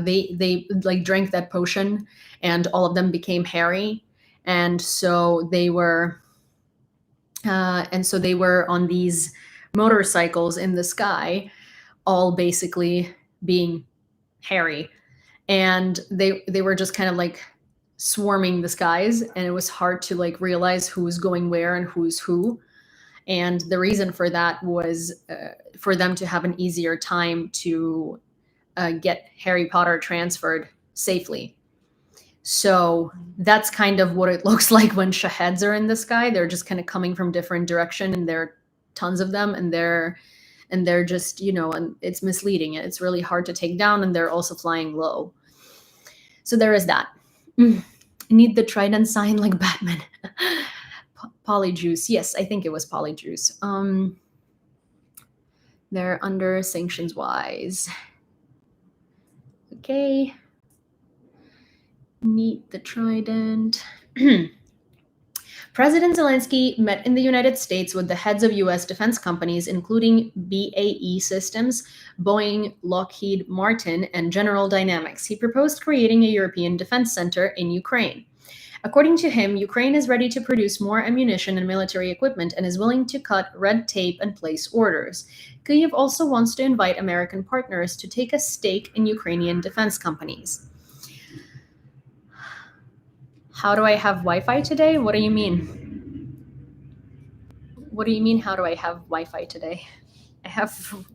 they like drank that potion and all of them became Harry, and so they were on these motorcycles in the sky, all basically being Harry, and they were just kind of like swarming the skies, and it was hard to like realize who's going where and who's who. And the reason for that was for them to have an easier time to get Harry Potter transferred safely. So that's kind of what it looks like when shaheds are in the sky. They're just kind of coming from different direction, and there are tons of them, and they're just, and it's misleading. It's really hard to take down, and they're also flying low. So there is that. Need the trident sign like Batman. Polyjuice. Yes, I think it was Polyjuice. They're under sanctions wise. Okay. Need the trident. President Zelenskyy met in the United States with the heads of U.S. defense companies, including BAE Systems, Boeing, Lockheed Martin, and General Dynamics. He proposed creating a European defense center in Ukraine. According to him, Ukraine is ready to produce more ammunition and military equipment and is willing to cut red tape and place orders. Kyiv also wants to invite American partners to take a stake in Ukrainian defense companies. How do I have Wi-Fi today? What do you mean? What do you mean, how do I have Wi-Fi today?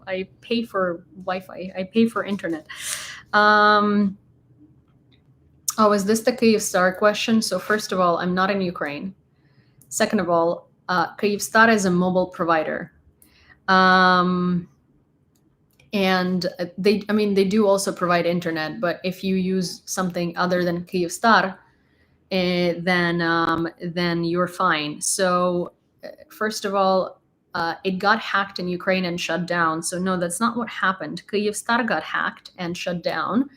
I pay for Wi-Fi. I pay for internet. Oh, is this the Kyivstar question? So first of all, I'm not in Ukraine. Second of all, Kyivstar is a mobile provider. And they do also provide internet, but if you use something other than Kyivstar, then you're fine. So first of all, it got hacked in Ukraine and shut down. So no, that's not what happened. Kyivstar got hacked and shut down.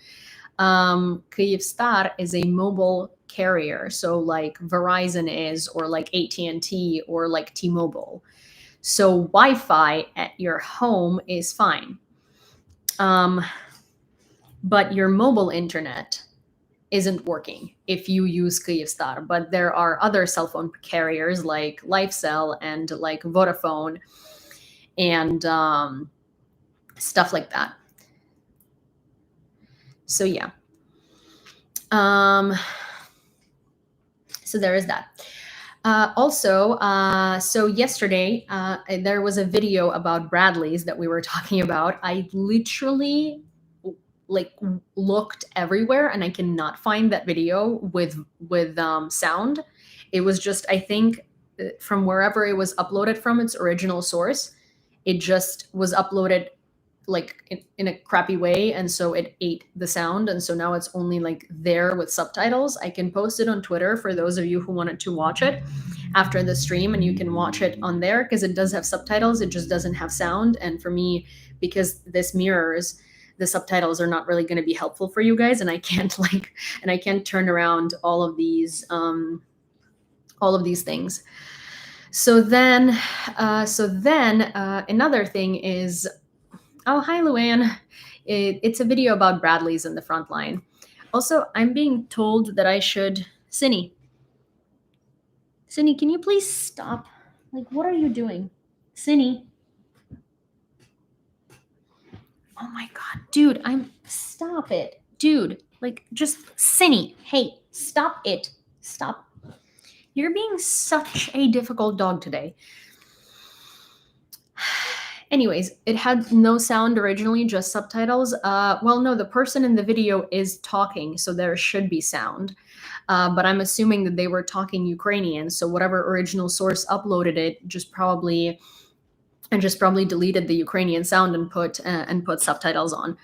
Kyivstar is a mobile carrier, so like Verizon is, or like AT&T, or like T-Mobile. So Wi-Fi at your home is fine, but your mobile internet isn't working if you use Kyivstar. But there are other cell phone carriers like LifeCell and like Vodafone and stuff like that. So yeah. So there is that. So yesterday there was a video about Bradley's that we were talking about. I literally like looked everywhere and I cannot find that video with sound. It was just, I think, from wherever it was uploaded from its original source, it just was uploaded like in a crappy way, and so it ate the sound, and so now it's only like there with subtitles. I can post it on Twitter for those of you who wanted to watch it after the stream, and you can watch it on there because it does have subtitles, it just doesn't have sound. And for me, because this mirrors, the subtitles are not really going to be helpful for you guys, and I can't turn around all of these things. So then another thing is, oh, hi, Luann. It's a video about Bradley's in the front line. Also, I'm being told that I should... Cyny, can you please stop? Like, what are you doing? Cyny. Oh my God, dude, stop it. Dude, like, just Cyny. Hey, stop it. Stop. You're being such a difficult dog today. Anyways, it had no sound originally, just subtitles. Well, no, the person in the video is talking, so there should be sound. But I'm assuming that they were talking Ukrainian, so whatever original source uploaded it just probably deleted the Ukrainian sound and put subtitles on.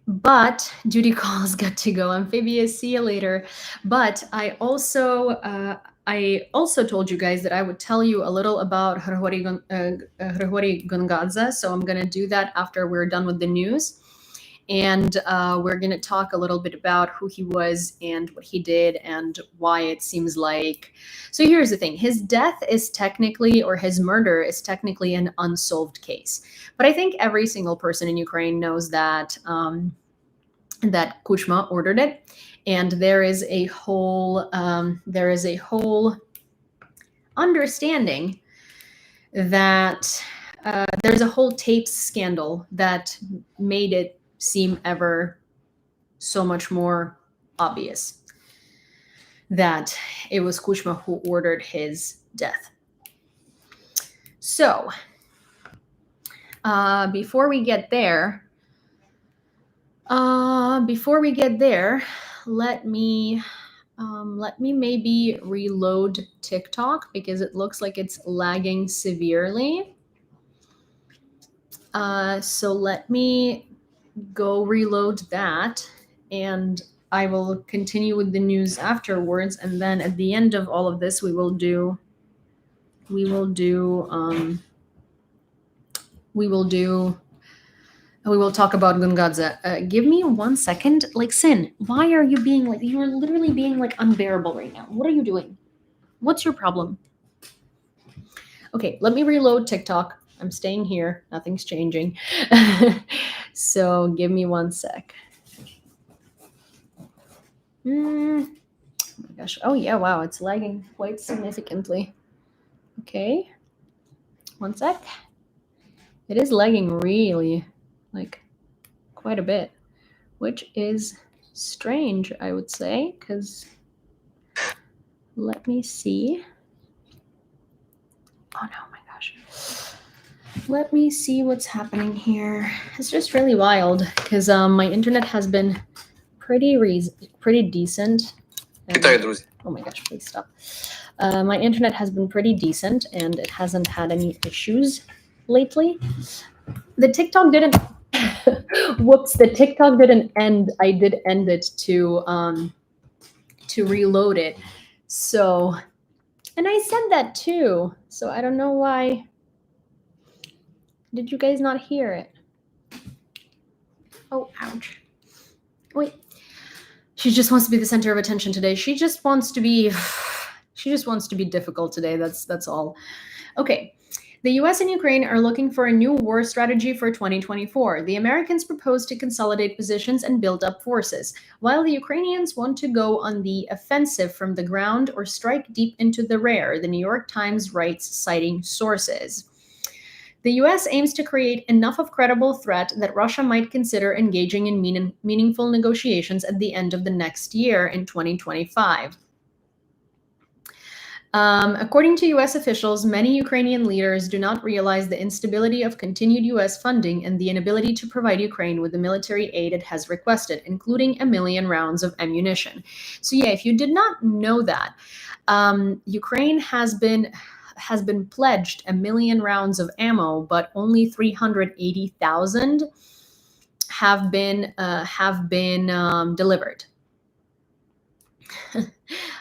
But duty calls, got to go. Amphibious, see you later. But I also told you guys that I would tell you a little about Georgiy Gongadze, so I'm going to do that after we're done with the news. And we're going to talk a little bit about who he was and what he did and why it seems like... So here's the thing. His death is technically, or his murder is technically, an unsolved case. But I think every single person in Ukraine knows that that Kuchma ordered it. And there is a whole understanding that there's a whole tapes scandal that made it seem ever so much more obvious that it was Kuchma who ordered his death. So before we get there, let me maybe reload TikTok because it looks like it's lagging severely. So let me go reload that, and I will continue with the news afterwards. And then at the end of all of this, we will talk about Gongadze. Give me 1 second. Like, Sin, why are you being like, you're literally being like unbearable right now. What are you doing? What's your problem? Okay, let me reload TikTok. I'm staying here. Nothing's changing. So give me 1 sec. Oh my gosh. Oh yeah, wow, it's lagging quite significantly. Okay. 1 sec. It is lagging really, like, quite a bit, which is strange, I would say, because let me see. Oh no, my gosh. Let me see what's happening here. It's just really wild because my internet has been pretty decent. Oh my gosh, please stop. My internet has been pretty decent and it hasn't had any issues lately. The TikTok didn't whoops, the TikTok didn't end. I did end it to reload it. So, and I said that too. So I don't know why. Did you guys not hear it? Oh, ouch. Wait. She just wants to be the center of attention today. She just wants to be difficult today. That's all. Okay. The US and Ukraine are looking for a new war strategy for 2024. The Americans propose to consolidate positions and build up forces, while the Ukrainians want to go on the offensive from the ground or strike deep into the rear, the New York Times writes, citing sources. The US aims to create enough of credible threat that Russia might consider engaging in meaningful negotiations at the end of the next year in 2025. According to US officials, many Ukrainian leaders do not realize the instability of continued US funding and the inability to provide Ukraine with the military aid it has requested, including 1 million rounds of ammunition. So yeah, if you did not know that, Ukraine has been pledged 1 million rounds of ammo, but only 380,000 have been delivered.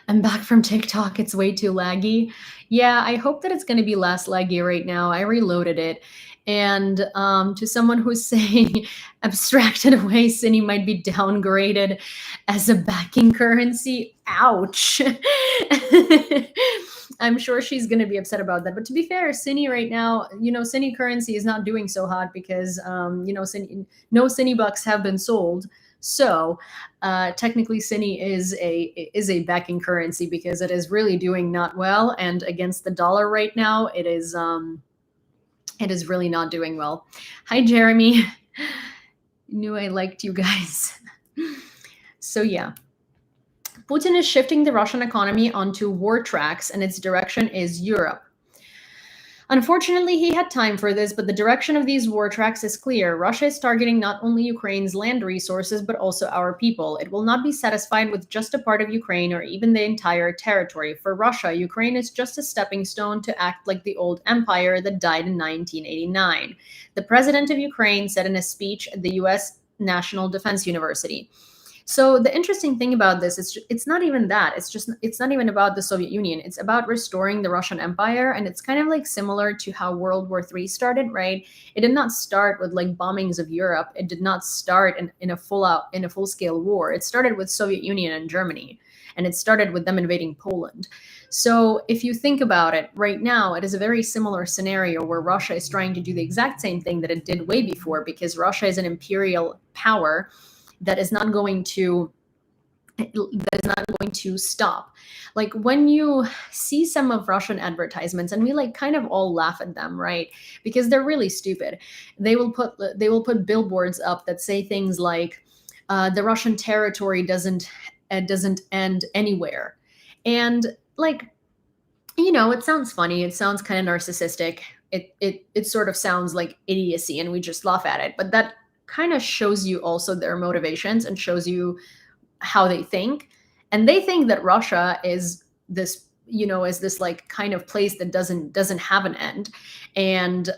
I'm back from TikTok. It's way too laggy. Yeah, I hope that it's going to be less laggy right now. I reloaded it. And to someone who's saying abstracted away, Cyny might be downgraded as a backing currency. Ouch. I'm sure she's going to be upset about that. But to be fair, Cyny right now, Cyny currency is not doing so hot because, no Cyny bucks have been sold. So technically, Cyny is a backing currency because it is really doing not well, and against the dollar right now, it is really not doing well. Hi, Jeremy. Knew I liked you guys. So yeah, Putin is shifting the Russian economy onto war tracks, and its direction is Europe. Unfortunately, he had time for this, but the direction of these war tracks is clear. Russia is targeting not only Ukraine's land resources, but also our people. It will not be satisfied with just a part of Ukraine or even the entire territory. For Russia, Ukraine is just a stepping stone to act like the old empire that died in 1989. The president of Ukraine said in a speech at the US National Defense University. So the interesting thing about this is it's not even that. It's not even about the Soviet Union. It's about restoring the Russian Empire, and it's kind of like similar to how World War III started, right? It did not start with like bombings of Europe. It did not start in a full scale war. It started with Soviet Union and Germany, and it started with them invading Poland. So if you think about it, right now it is a very similar scenario where Russia is trying to do the exact same thing that it did way before, because Russia is an imperial power that is not going to stop. Like when you see some of Russian advertisements, and we like kind of all laugh at them, right? Because they're really stupid. They will put billboards up that say things like, "The Russian territory doesn't end anywhere," and like, it sounds funny. It sounds kind of narcissistic. It sort of sounds like idiocy, and we just laugh at it. But that kind of shows you also their motivations and shows you how they think. And they think that Russia is this, is this like kind of place that doesn't have an end. And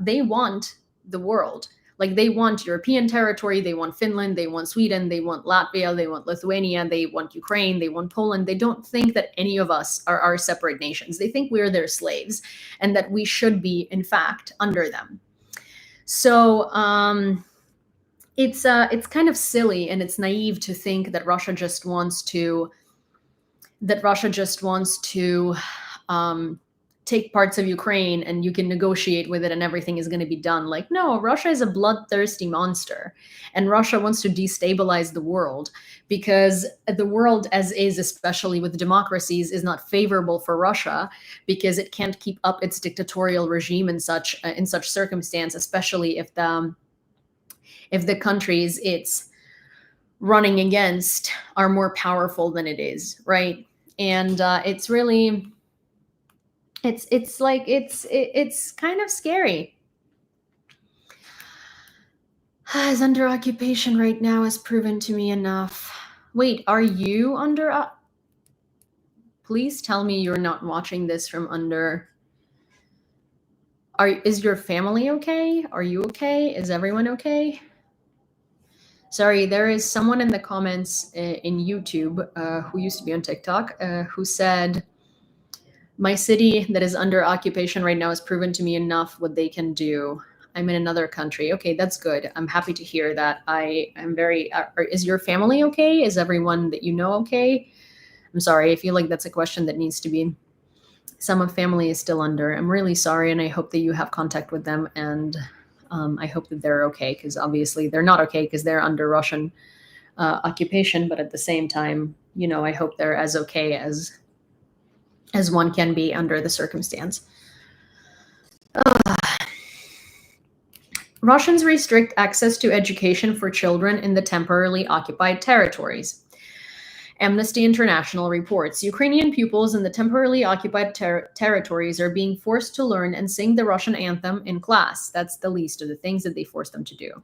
they want the world. Like they want European territory, they want Finland, they want Sweden, they want Latvia, they want Lithuania, they want Ukraine, they want Poland. They don't think that any of us are our separate nations. They think we're their slaves and that we should be, in fact, under them. So it's kind of silly and it's naive to think that Russia just wants to take parts of Ukraine and you can negotiate with it and everything is going to be done. Like, no, Russia is a bloodthirsty monster, and Russia wants to destabilize the world because the world as is, especially with democracies, is not favorable for Russia because it can't keep up its dictatorial regime in such circumstance, especially if the countries it's running against are more powerful than it is, right? And it's really, it's kind of scary. Is under occupation right now has proven to me enough. Wait, are you under? Please tell me you're not watching this from under. Is your family okay? Are you okay? Is everyone okay? Sorry, there is someone in the comments in YouTube who used to be on TikTok who said, "My city that is under occupation right now has proven to me enough what they can do. I'm in another country." Okay, that's good. I'm happy to hear that. I am very. Is your family okay? Is everyone that you know okay? I'm sorry. I feel like that's a question that needs to be. Some of family is still under. I'm really sorry, and I hope that you have contact with them, and I hope that they're okay, because obviously they're not okay because they're under Russian occupation. But at the same time, I hope they're as okay as one can be under the circumstance. Russians restrict access to education for children in the temporarily occupied territories. Amnesty International reports Ukrainian pupils in the temporarily occupied territories are being forced to learn and sing the Russian anthem in class. That's the least of the things that they force them to do.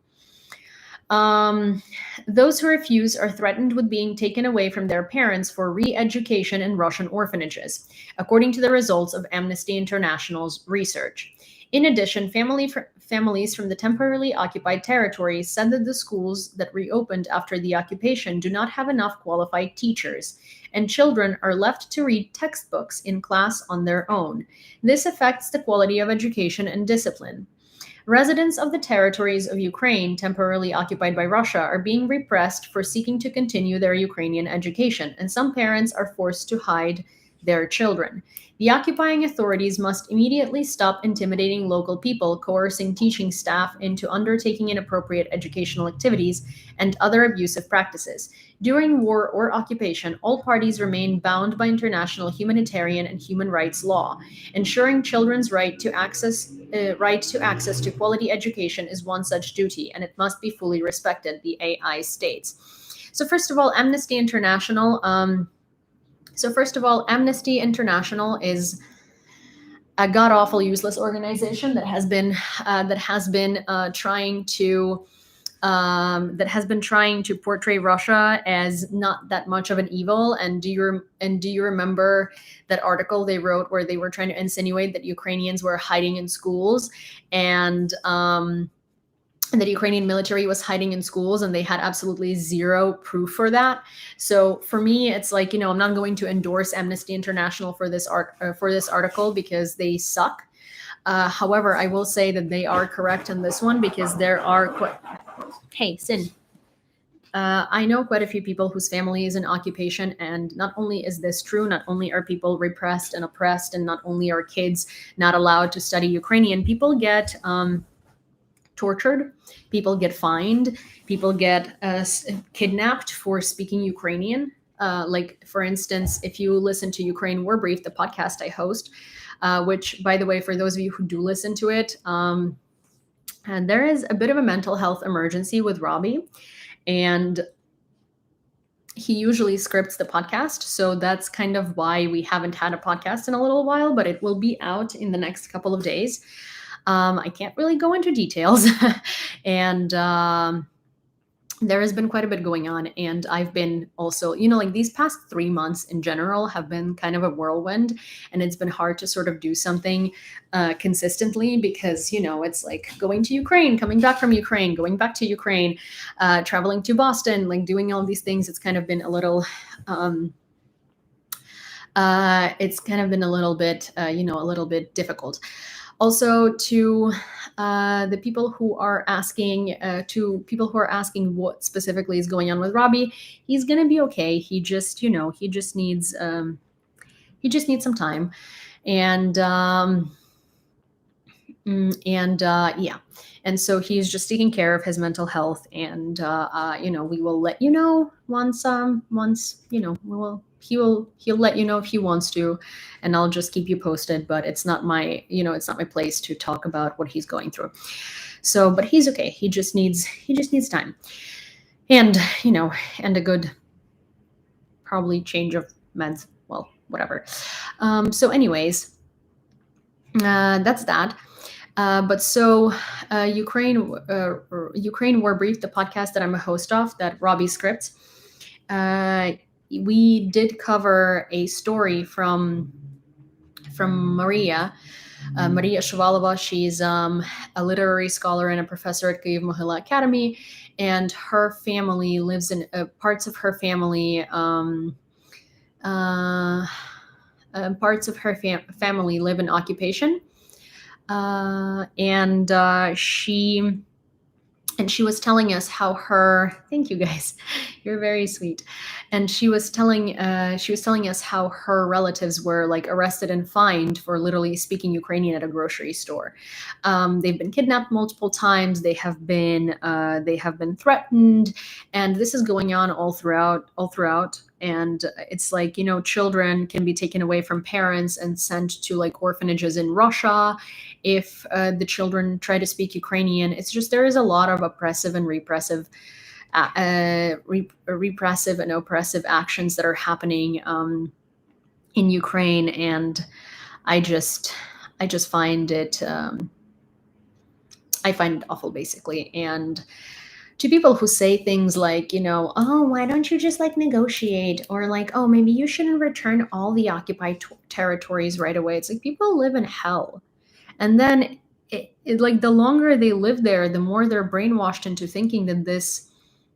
Um, those who refuse are threatened with being taken away from their parents for re education in Russian orphanages, according to the results of Amnesty International's research. In addition, families from the temporarily occupied territories said that the schools that reopened after the occupation do not have enough qualified teachers, and children are left to read textbooks in class on their own. This affects the quality of education and discipline. Residents of the territories of Ukraine temporarily occupied by Russia are being repressed for seeking to continue their Ukrainian education, and some parents are forced to hide their children. The occupying authorities must immediately stop intimidating local people, coercing teaching staff into undertaking inappropriate educational activities and other abusive practices. During war or occupation, all parties remain bound by international humanitarian and human rights law. Ensuring children's right to access to quality education is one such duty, and it must be fully respected, the AI states. So first of all, Amnesty International is a god awful useless organization that has been trying to portray Russia as not that much of an evil. And do you remember that article they wrote where they were trying to insinuate that Ukrainians were hiding in schools, and that Ukrainian military was hiding in schools, and they had absolutely zero proof for that. So for me, it's like, I'm not going to endorse Amnesty International for this article because they suck. However, I will say that they are correct on this one because there are Hey, Sin. I know quite a few people whose family is in occupation, and not only is this true, not only are people repressed and oppressed, and not only are kids not allowed to study Ukrainian, people get tortured, people get fined, people get kidnapped for speaking Ukrainian. Like, for instance, if you listen to Ukraine War Brief, the podcast I host, which, by the way, for those of you who do listen to it, and there is a bit of a mental health emergency with Robbie, and he usually scripts the podcast. So that's kind of why we haven't had a podcast in a little while, but it will be out in the next couple of days. I can't really go into details. And there has been quite a bit going on. And I've been also, like these past 3 months in general have been kind of a whirlwind. And it's been hard to sort of do something consistently because, it's like going to Ukraine, coming back from Ukraine, going back to Ukraine, traveling to Boston, like doing all these things. It's kind of been a little... a little bit difficult. Also, to the people who are asking, what specifically is going on with Robbie, he's gonna be okay. He just needs some time, and yeah. And so he's just taking care of his mental health, and we will let you know once he'll let you know if he wants to, and I'll just keep you posted. But it's not my place to talk about what he's going through. So, but he's okay. He just needs time, and and a good probably change of meds. Well, whatever. So, anyways, that's that. But so Ukraine War Brief, the podcast that I'm a host of, that Robbie scripts, we did cover a story from Maria Shvalova. She's a literary scholar and a professor at Kyiv Mohila Academy, and her family lives in parts of her family family live in occupation. She was telling us how thank you guys, you're very sweet. And she was telling us how her relatives were like arrested and fined for literally speaking Ukrainian at a grocery store. They've been kidnapped multiple times. They have been threatened, and this is going on all throughout And it's like, children can be taken away from parents and sent to like orphanages in Russia if the children try to speak Ukrainian. It's just there is a lot of oppressive and repressive and oppressive actions that are happening in Ukraine, and I just find it I find it awful, basically. And to people who say things like, oh, why don't you just like negotiate, or like, oh, maybe you shouldn't return all the occupied territories right away. It's like people live in hell, and then like the longer they live there, the more they're brainwashed into thinking that this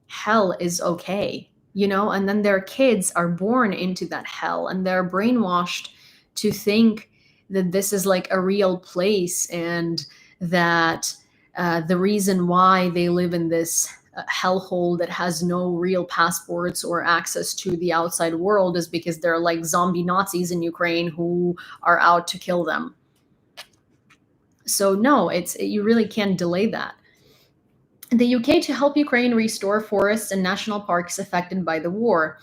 hell is okay, and then their kids are born into that hell and they're brainwashed to think that this is like a real place, and that the reason why they live in this hellhole that has no real passports or access to the outside world is because they're like zombie Nazis in Ukraine who are out to kill them. So no, you really can't delay that. The UK to help Ukraine restore forests and national parks affected by the war.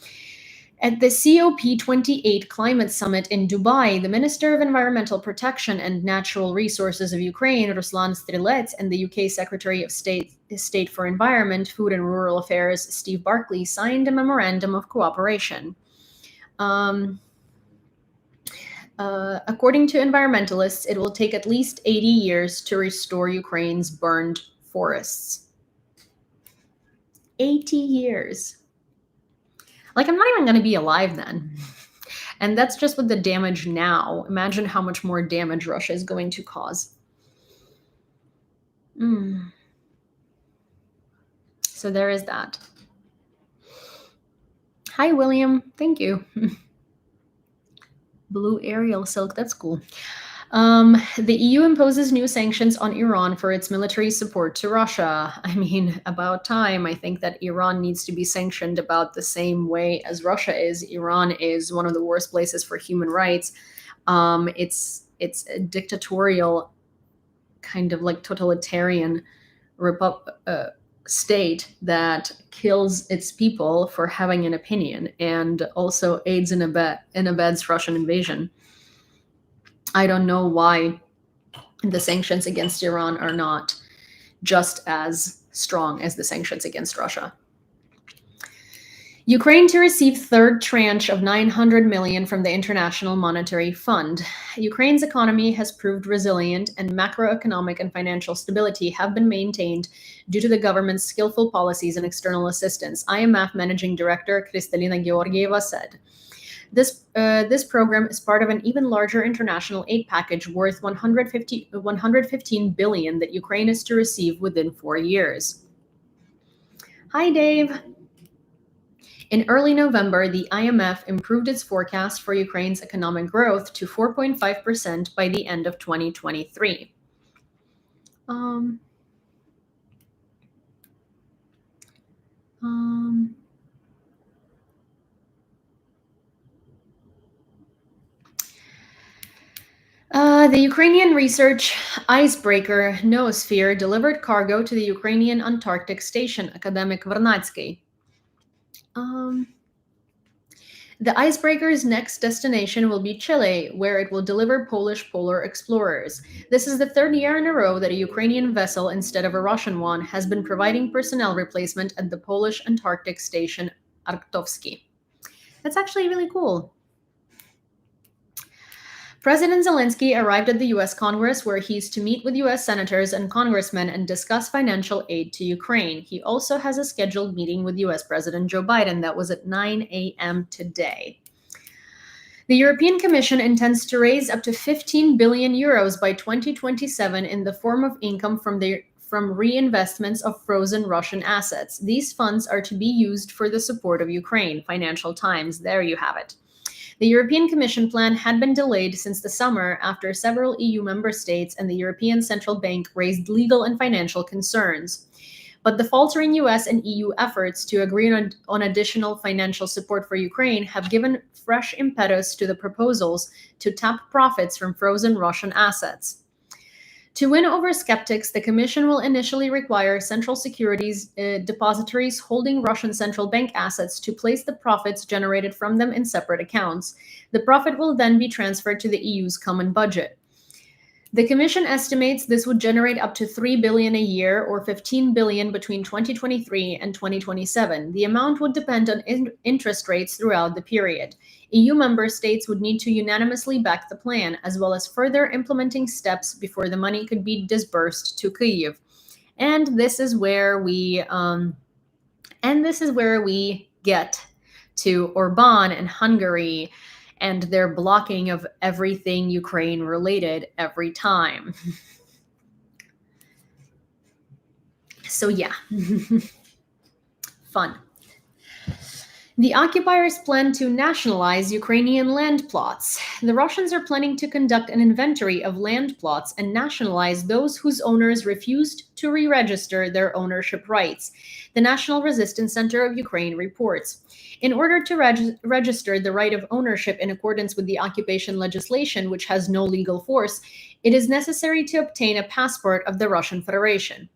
At the COP28 climate summit in Dubai, the Minister of Environmental Protection and Natural Resources of Ukraine, Ruslan Strelets, and the UK Secretary of State for Environment, Food and Rural Affairs, Steve Barclay, signed a memorandum of cooperation. According to environmentalists, it will take at least 80 years to restore Ukraine's burned forests. 80 years. Like, I'm not even going to be alive then. And that's just with the damage now. Imagine how much more damage Russia is going to cause. So there is that. Hi, William. Thank you. Blue aerial silk. That's cool. The EU imposes new sanctions on Iran for its military support to Russia. I mean, about time. I think that Iran needs to be sanctioned about the same way as Russia is. Iran is one of the worst places for human rights. It's a dictatorial, kind of like totalitarian state that kills its people for having an opinion, and also aids and abets Russian invasion. I don't know why the sanctions against Iran are not just as strong as the sanctions against Russia. Ukraine to receive third tranche of $900 million from the International Monetary Fund. Ukraine's economy has proved resilient, and macroeconomic and financial stability have been maintained due to the government's skillful policies and external assistance, IMF Managing Director Kristalina Georgieva said. This program is part of an even larger international aid package worth $115 billion that Ukraine is to receive within 4 years. Hi, Dave. In early November, the IMF improved its forecast for Ukraine's economic growth to 4.5% by the end of 2023. The Ukrainian research icebreaker Noosphere delivered cargo to the Ukrainian Antarctic Station, Academic Vernadsky. The icebreaker's next destination will be Chile, where it will deliver Polish polar explorers. This is the third year in a row that a Ukrainian vessel, instead of a Russian one, has been providing personnel replacement at the Polish Antarctic Station, Arktowski. That's actually really cool. President Zelenskyy arrived at the U.S. Congress, where he's to meet with U.S. senators and congressmen and discuss financial aid to Ukraine. He also has a scheduled meeting with U.S. President Joe Biden that was at 9 a.m. today. The European Commission intends to raise up to 15 billion euros by 2027 in the form of income from reinvestments of frozen Russian assets. These funds are to be used for the support of Ukraine. Financial Times. There you have it. The European Commission plan had been delayed since the summer after several EU member states and the European Central Bank raised legal and financial concerns. But the faltering US and EU efforts to agree on additional financial support for Ukraine have given fresh impetus to the proposals to tap profits from frozen Russian assets. To win over skeptics, the Commission will initially require central securities depositories holding Russian central bank assets to place the profits generated from them in separate accounts. The profit will then be transferred to the EU's common budget. The Commission estimates this would generate up to $3 billion a year or $15 billion between 2023 and 2027. The amount would depend on interest rates throughout the period. EU member states would need to unanimously back the plan, as well as further implementing steps before the money could be disbursed to Kyiv. And this is where we get to Orban and Hungary and their blocking of everything Ukraine related every time. So yeah, fun. The occupiers plan to nationalize Ukrainian land plots. The Russians are planning to conduct an inventory of land plots and nationalize those whose owners refused to re-register their ownership rights, the National Resistance Center of Ukraine reports. In order to register the right of ownership in accordance with the occupation legislation, which has no legal force, it is necessary to obtain a passport of the Russian Federation.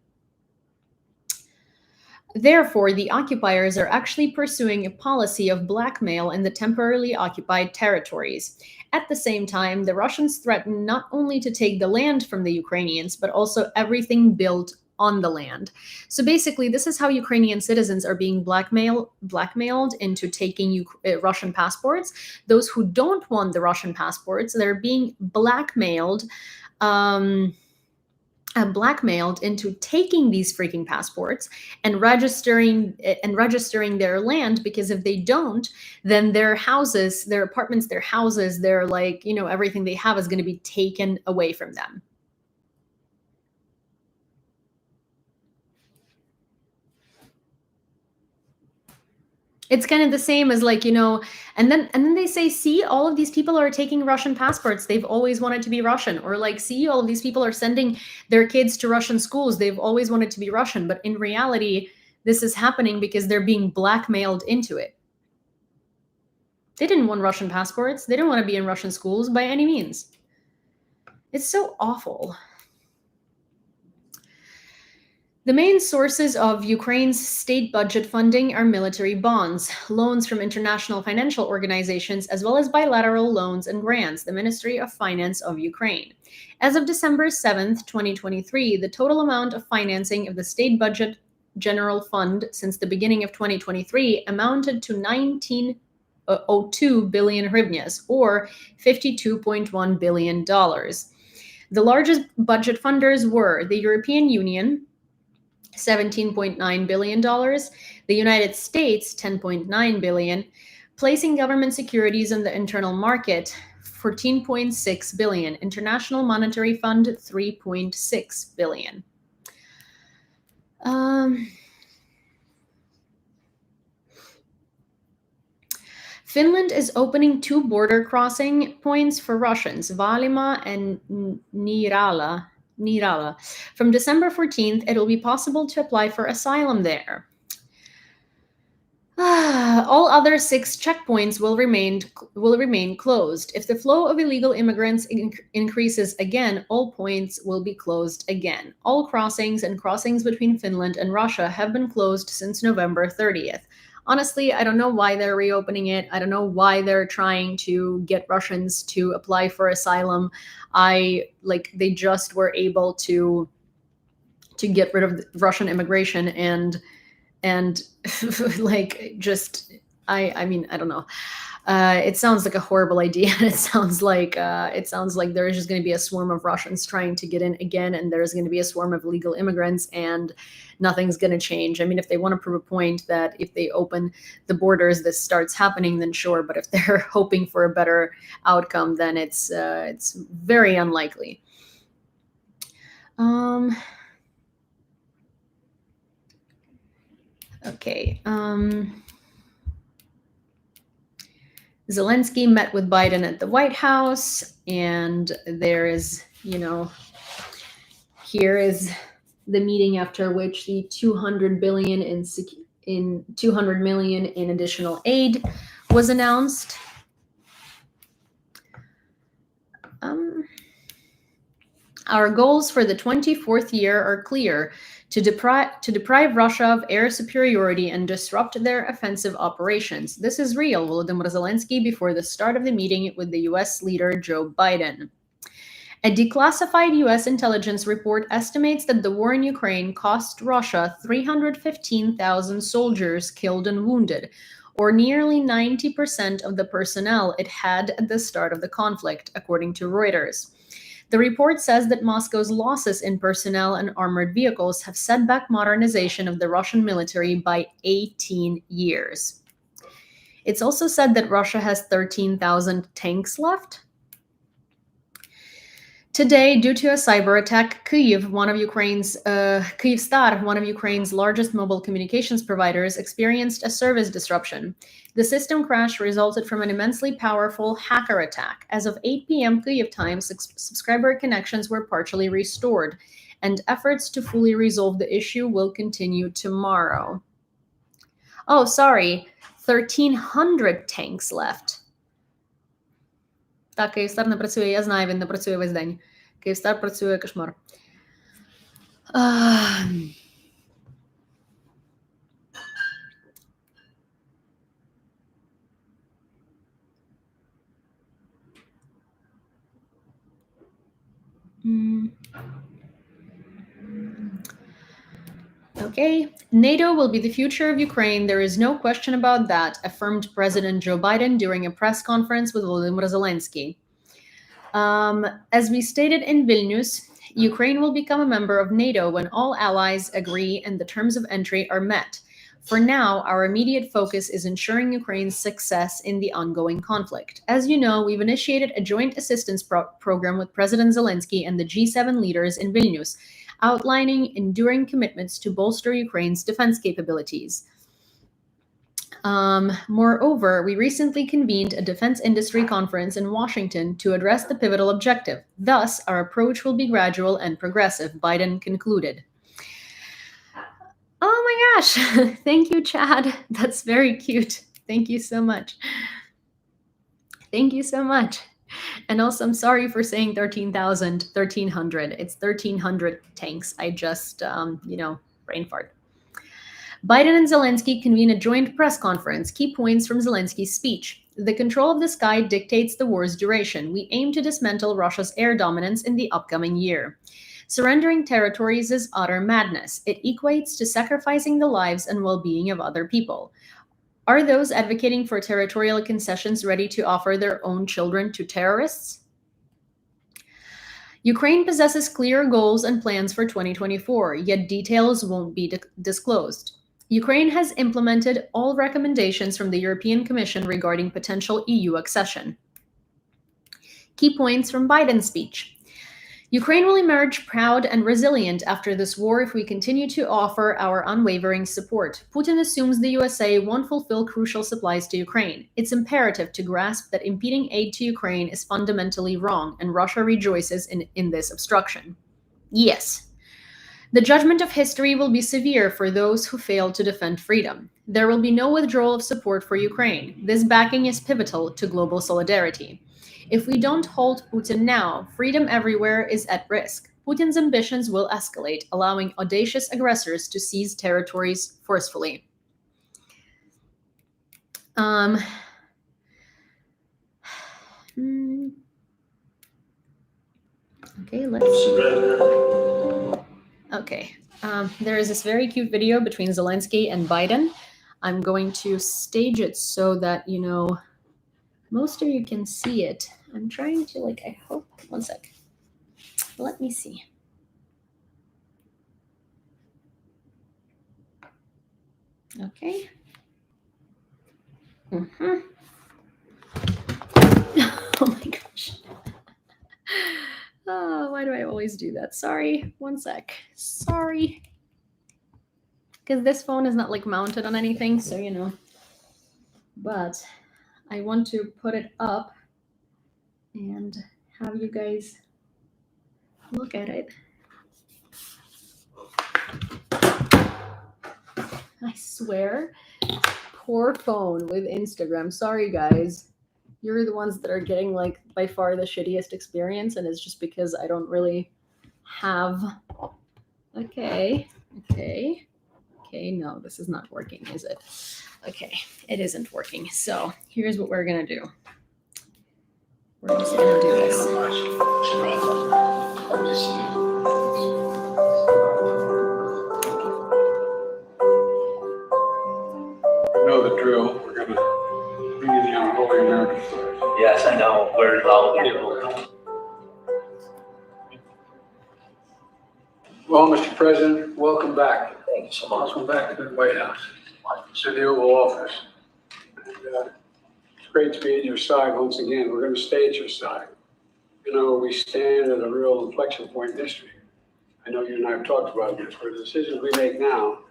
Therefore, the occupiers are actually pursuing a policy of blackmail in the temporarily occupied territories. At the same time, the Russians threaten not only to take the land from the Ukrainians, but also everything built on the land. So basically, this is how Ukrainian citizens are being blackmailed into taking Russian passports. Those who don't want the Russian passports, they're being blackmailed into taking these freaking passports and registering their land, because if they don't, then their houses, their apartments, their houses, their everything they have is going to be taken away from them. It's kind of the same as and then they say, see, all of these people are taking Russian passports. They've always wanted to be Russian. Or see, all of these people are sending their kids to Russian schools. They've always wanted to be Russian. But in reality, this is happening because they're being blackmailed into it. They didn't want Russian passports. They didn't want to be in Russian schools by any means. It's so awful. The main sources of Ukraine's state budget funding are military bonds, loans from international financial organizations, as well as bilateral loans and grants, the Ministry of Finance of Ukraine. As of December 7th, 2023, the total amount of financing of the state budget general fund since the beginning of 2023 amounted to 19.02 billion hryvnias, or $52.1 billion. The largest budget funders were the European Union, $17.9 billion, the United States, $10.9 billion, placing government securities on the internal market, $14.6 billion, International Monetary Fund, $3.6 billion. Finland is opening 2 border crossing points for Russians, Valima and Niirala. From December 14th, it will be possible to apply for asylum there. All other 6 checkpoints will remain closed. If the flow of illegal immigrants increases again, all points will be closed again. All crossings and crossings between Finland and Russia have been closed since November 30th. Honestly, I don't know why they're reopening it. I don't know why they're trying to get Russians to apply for asylum. They just were able to get rid of Russian immigration and I mean, I don't know. It sounds like a horrible idea. It sounds like there is just going to be a swarm of Russians trying to get in again, and there's going to be a swarm of illegal immigrants, and nothing's going to change. I mean, if they want to prove a point that if they open the borders, this starts happening, then sure. But if they're hoping for a better outcome, then it's very unlikely. Okay. Zelenskyy met with Biden at the White House, and there is, here is the meeting after which the $200 million in additional aid was announced. Our goals for the 24th year are clear: to deprive Russia of air superiority and disrupt their offensive operations. This is real, Volodymyr Zelenskyy before the start of the meeting with the US leader Joe Biden. A declassified US intelligence report estimates that the war in Ukraine cost Russia 315,000 soldiers killed and wounded, or nearly 90% of the personnel it had at the start of the conflict, according to Reuters. The report says that Moscow's losses in personnel and armored vehicles have set back modernization of the Russian military by 18 years. It's also said that Russia has 13,000 tanks left. Today, due to a cyber attack, Kyivstar, one of Ukraine's largest mobile communications providers, experienced a service disruption. The system crash resulted from an immensely powerful hacker attack. As of 8 p.m. Kyiv time, subscriber connections were partially restored, and efforts to fully resolve the issue will continue tomorrow. Oh, sorry, 1,300 tanks left. Так, Kyivstar не працює, я знаю, він не працює весь день. Kyivstar працює кошмар. Okay, NATO will be the future of Ukraine. There is no question about that, affirmed President Joe Biden during a press conference with Volodymyr Zelenskyy. As we stated in Vilnius, Ukraine will become a member of NATO when all allies agree and the terms of entry are met. For now, our immediate focus is ensuring Ukraine's success in the ongoing conflict. As you know, we've initiated a joint assistance program with President Zelenskyy and the G7 leaders in Vilnius, outlining enduring commitments to bolster Ukraine's defense capabilities. Moreover, we recently convened a defense industry conference in Washington to address the pivotal objective. Thus, our approach will be gradual and progressive, Biden concluded. Oh my gosh! Thank you, Chad. That's very cute. Thank you so much. Thank you so much. And also, I'm sorry for saying 13,000, 1,300. It's 1,300 tanks. I just, brain fart. Biden and Zelenskyy convene a joint press conference. Key points from Zelenskyy's speech. The control of the sky dictates the war's duration. We aim to dismantle Russia's air dominance in the upcoming year. Surrendering territories is utter madness. It equates to sacrificing the lives and well-being of other people. Are those advocating for territorial concessions ready to offer their own children to terrorists? Ukraine possesses clear goals and plans for 2024, yet details won't be disclosed. Ukraine has implemented all recommendations from the European Commission regarding potential EU accession. Key points from Biden's speech. Ukraine will emerge proud and resilient after this war if we continue to offer our unwavering support. Putin assumes the USA won't fulfill crucial supplies to Ukraine. It's imperative to grasp that impeding aid to Ukraine is fundamentally wrong, and Russia rejoices in this obstruction. Yes. The judgment of history will be severe for those who fail to defend freedom. There will be no withdrawal of support for Ukraine. This backing is pivotal to global solidarity. If we don't halt Putin now, freedom everywhere is at risk. Putin's ambitions will escalate, allowing audacious aggressors to seize territories forcefully. Okay, Okay, there is this very cute video between Zelenskyy and Biden. I'm going to stage it so that, most of you can see it. I'm trying to, I hope, one sec. Let me see. Okay. Oh my gosh. Oh, why do I always do that? Sorry, one sec. Sorry. Because this phone is not mounted on anything, so But I want to put it up and have you guys look at it. I swear, poor phone with Instagram. Sorry, guys. You're the ones that are getting by far the shittiest experience, and it's just because I don't really have. Okay. No, this is not working, is it? Okay, it isn't working. So here's what we're gonna do. We're just gonna do this. You know the drill. We're gonna bring in the unholy American flag. Yes, I know. We're loud people. Well, Mr. President, welcome back. Thank you so much. Welcome back to the White House, to the Oval Office. And, it's great to be at your side once again. We're going to stay at your side. You know, we stand at a real inflection point in history. I know you and I have talked about this, where the decisions we make now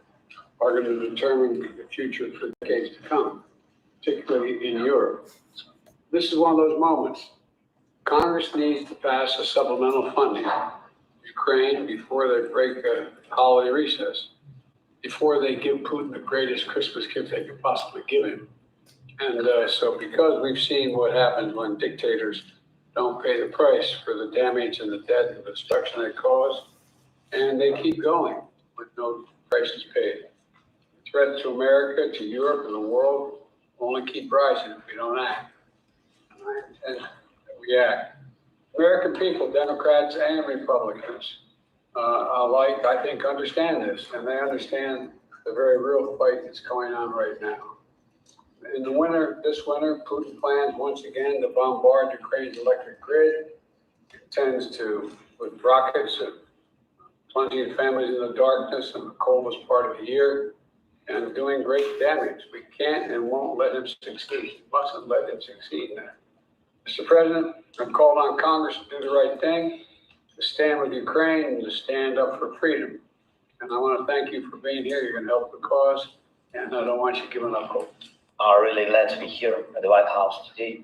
are going to determine the future for decades to come, particularly in Europe. This is one of those moments. Congress needs to pass a supplemental funding to Ukraine before they break a holiday recess, before they give Putin the greatest Christmas gift they could possibly give him. And so because we've seen what happens when dictators don't pay the price for the damage and the death and destruction they cause, and they keep going with no prices paid. The threat to America, to Europe, and the world will only keep rising if we don't act. And I intend that we act. American people, Democrats and Republicans, alike, I think, understand this, and they understand the very real fight that's going on right now. In the winter, this winter, Putin plans once again to bombard Ukraine's electric grid. He intends to, with rockets, plunging families in the darkness in the coldest part of the year, and doing great damage. We can't and won't let him succeed. Mustn't let him succeed in that. Mr. President, I've called on Congress to do the right thing, to stand with Ukraine and to stand up for freedom. And I want to thank you for being here. You're going to help the cause, and I don't want you giving up hope. I'm really glad to be here at the White House today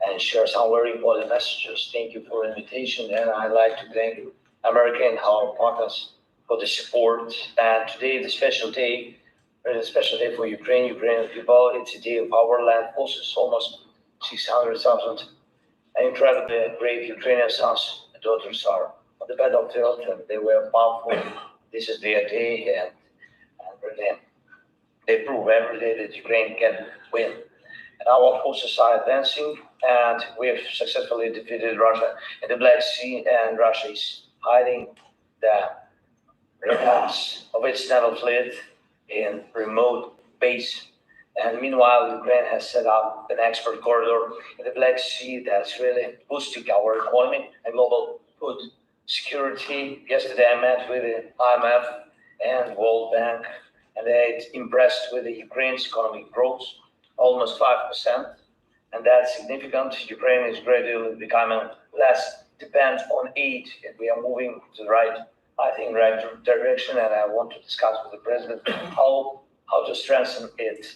and share some very important messages. Thank you for the invitation, and I'd like to thank America and our partners for the support. And today is a special day, really a special day for Ukrainian people. It's a day of our land forces, almost 600,000 incredibly brave Ukrainian sons and daughters are on the battlefield, and they were powerful. This is their day, and really, they prove every day that Ukraine can win. And our forces are advancing, and we have successfully defeated Russia in the Black Sea, and Russia is hiding the remains of its naval fleet in remote base. And meanwhile, Ukraine has set up an export corridor in the Black Sea that's really boosting our economy and global food security. Yesterday, I met with the IMF and World Bank, and they're impressed with the Ukraine's economic growth, almost 5%, and that's significant. Ukraine is gradually becoming less dependent on aid, and we are moving to the right direction. And I want to discuss with the president how to strengthen it,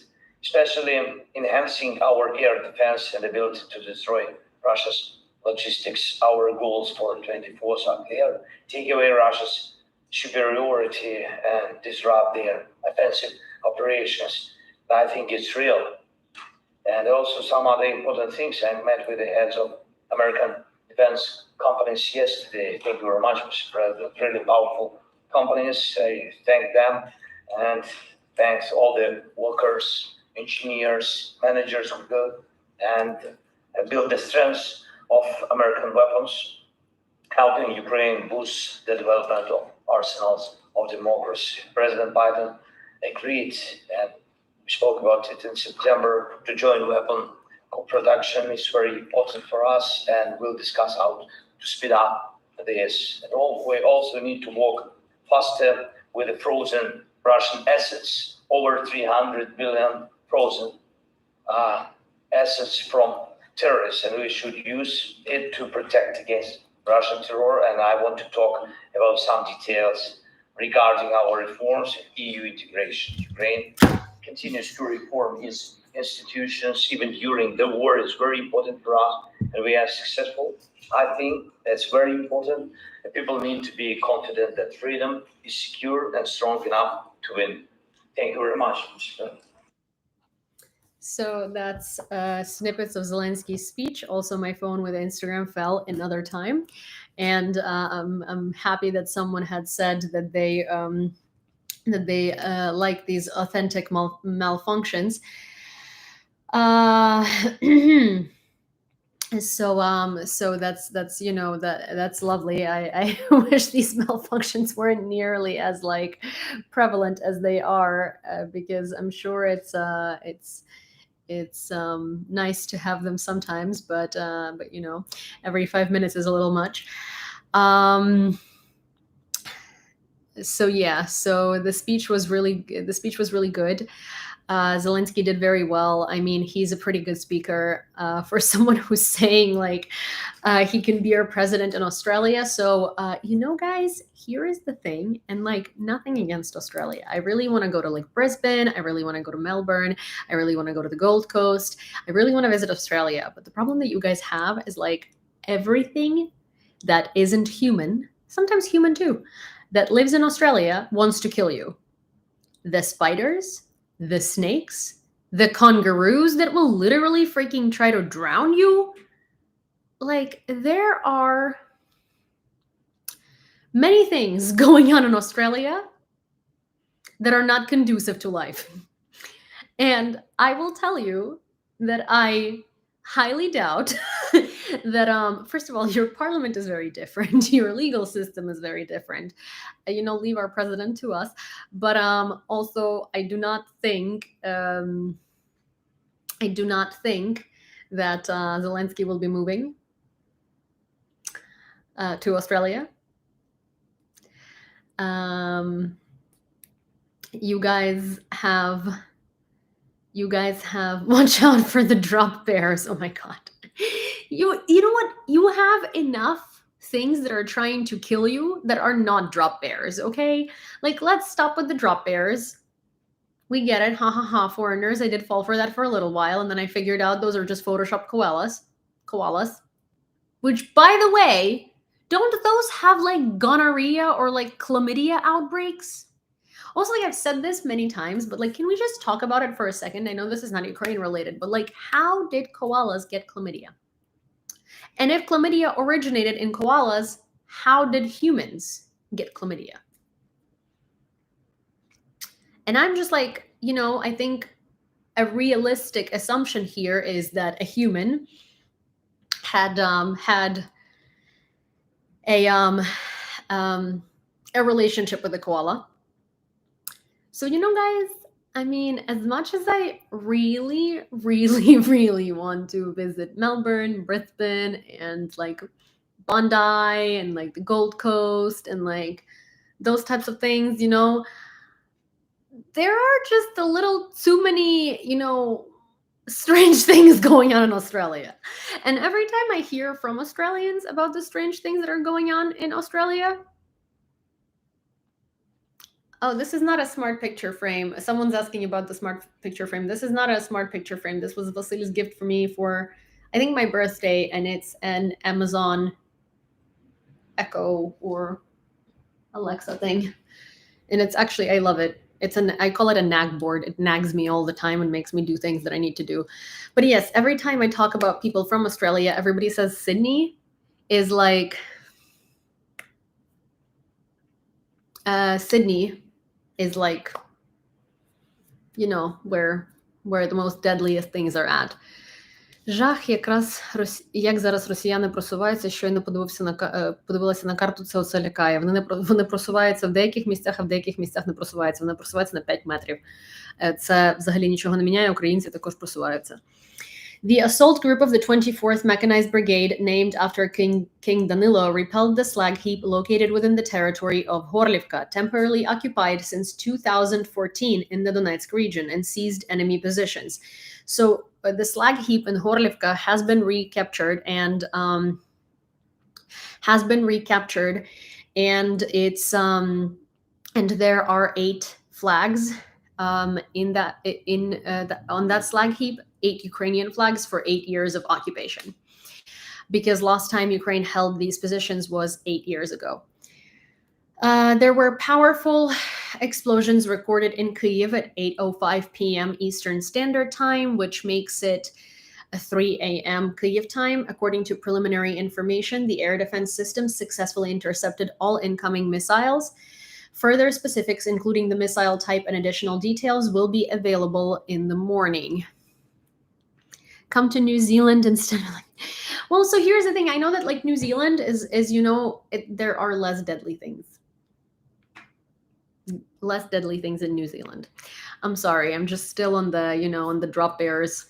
especially enhancing our air defense and ability to destroy Russia's logistics. Our goals for 24 are clear: take away Russia's superiority and disrupt their offensive operations. I think it's real. And also some other important things. I met with the heads of American defense companies yesterday. Thank you very much, Mr. President. Really powerful companies. I thank them, and thanks all the workers, engineers, managers who build and build the strengths of American weapons, helping Ukraine boost the development of arsenals of democracy. President Biden agreed, and we spoke about it in September, to joint weapon co-production is very important for us, and we'll discuss how to speed up this. And we also need to work faster with the frozen Russian assets, over 300 billion frozen assets from terrorists, and we should use it to protect against Russian terror. And I want to talk about some details regarding our reforms and EU integration. Ukraine continues to reform its institutions even during the war. Is very important for us, and we are successful. I think that's very important. People need to be confident that freedom is secure and strong enough to win. Thank you very much, Mr. So that's snippets of Zelensky's speech. Also, my phone with Instagram fell another time. And I'm happy that someone had said that they like these authentic malfunctions. So that's that's lovely. I wish these malfunctions weren't nearly as like prevalent as they are, because I'm sure it's nice to have them sometimes, but every 5 minutes is a little much. So yeah, so the speech was really good. Zelensky did very well. I mean, he's a pretty good speaker for someone who's saying like he can be our president in Australia. So guys, here is the thing, and like nothing against Australia. I really want to go to like Brisbane. I really want to go to Melbourne. I really want to go to the Gold Coast. I really want to visit Australia. But the problem that you guys have is like everything that isn't human, sometimes human too, that lives in Australia wants to kill you. The spiders, the snakes, the kangaroos that will literally freaking try to drown you. Like, there are many things going on in Australia that are not conducive to life. And I will tell you that I highly doubt that first of all, your parliament is very different. Your legal system is very different. Leave our president to us. But also I do not think that Zelensky will be moving to Australia. You guys have watch out for the drop bears. Oh my god. You know what? You have enough things that are trying to kill you that are not drop bears, okay? Like, let's stop with the drop bears. We get it. Ha ha ha, foreigners. I did fall for that for a little while, and then I figured out those are just Photoshop koalas. Which, by the way, don't those have like gonorrhea or like chlamydia outbreaks? Also, like I've said this many times, but like, can we just talk about it for a second? I know this is not Ukraine related, but like, how did koalas get chlamydia? And if chlamydia originated in koalas, how did humans get chlamydia? And I'm just like, I think a realistic assumption here is that a human had a relationship with a koala. So, guys, I mean, as much as I really, really, really want to visit Melbourne, Brisbane, and like Bondi, and like the Gold Coast, and like those types of things, there are just a little too many, strange things going on in Australia. And every time I hear from Australians about the strange things that are going on in Australia, oh, this is not a smart picture frame. Someone's asking about the smart picture frame. This is not a smart picture frame. This was Vasily's gift for me for, I think, my birthday, and it's an Amazon Echo or Alexa thing. And it's actually, I love it. I call it a nag board. It nags me all the time and makes me do things that I need to do. But yes, every time I talk about people from Australia, everybody says Cyny is like, Sydney is like, where the most deadliest things are at. Жах якраз, як зараз росіяни просуваються, щойно подивилася на карту, це лякає. Вони просуваються в деяких місцях, а в деяких місцях не просуваються. Вони просуваються на 5 метрів. Це взагалі нічого не міняє, українці також просуваються. The assault group of the 24th Mechanized Brigade, named after King Danilo, repelled the slag heap located within the territory of Horlivka, temporarily occupied since 2014 in the Donetsk region, and seized enemy positions. So the slag heap in Horlivka has been recaptured, and it's and there are 8 flags on that slag heap. 8 Ukrainian flags for 8 years of occupation, because last time Ukraine held these positions was 8 years ago. There were powerful explosions recorded in Kyiv at 8:05 p.m. Eastern Standard Time, which makes it 3 a.m. Kyiv time. According to preliminary information, the air defense system successfully intercepted all incoming missiles. Further specifics, including the missile type and additional details, will be available in the morning. Come to New Zealand instead of well, so here's the thing. I know that like New Zealand is there are less deadly things. Less deadly things in New Zealand. I'm sorry. I'm just still on the, on the drop bears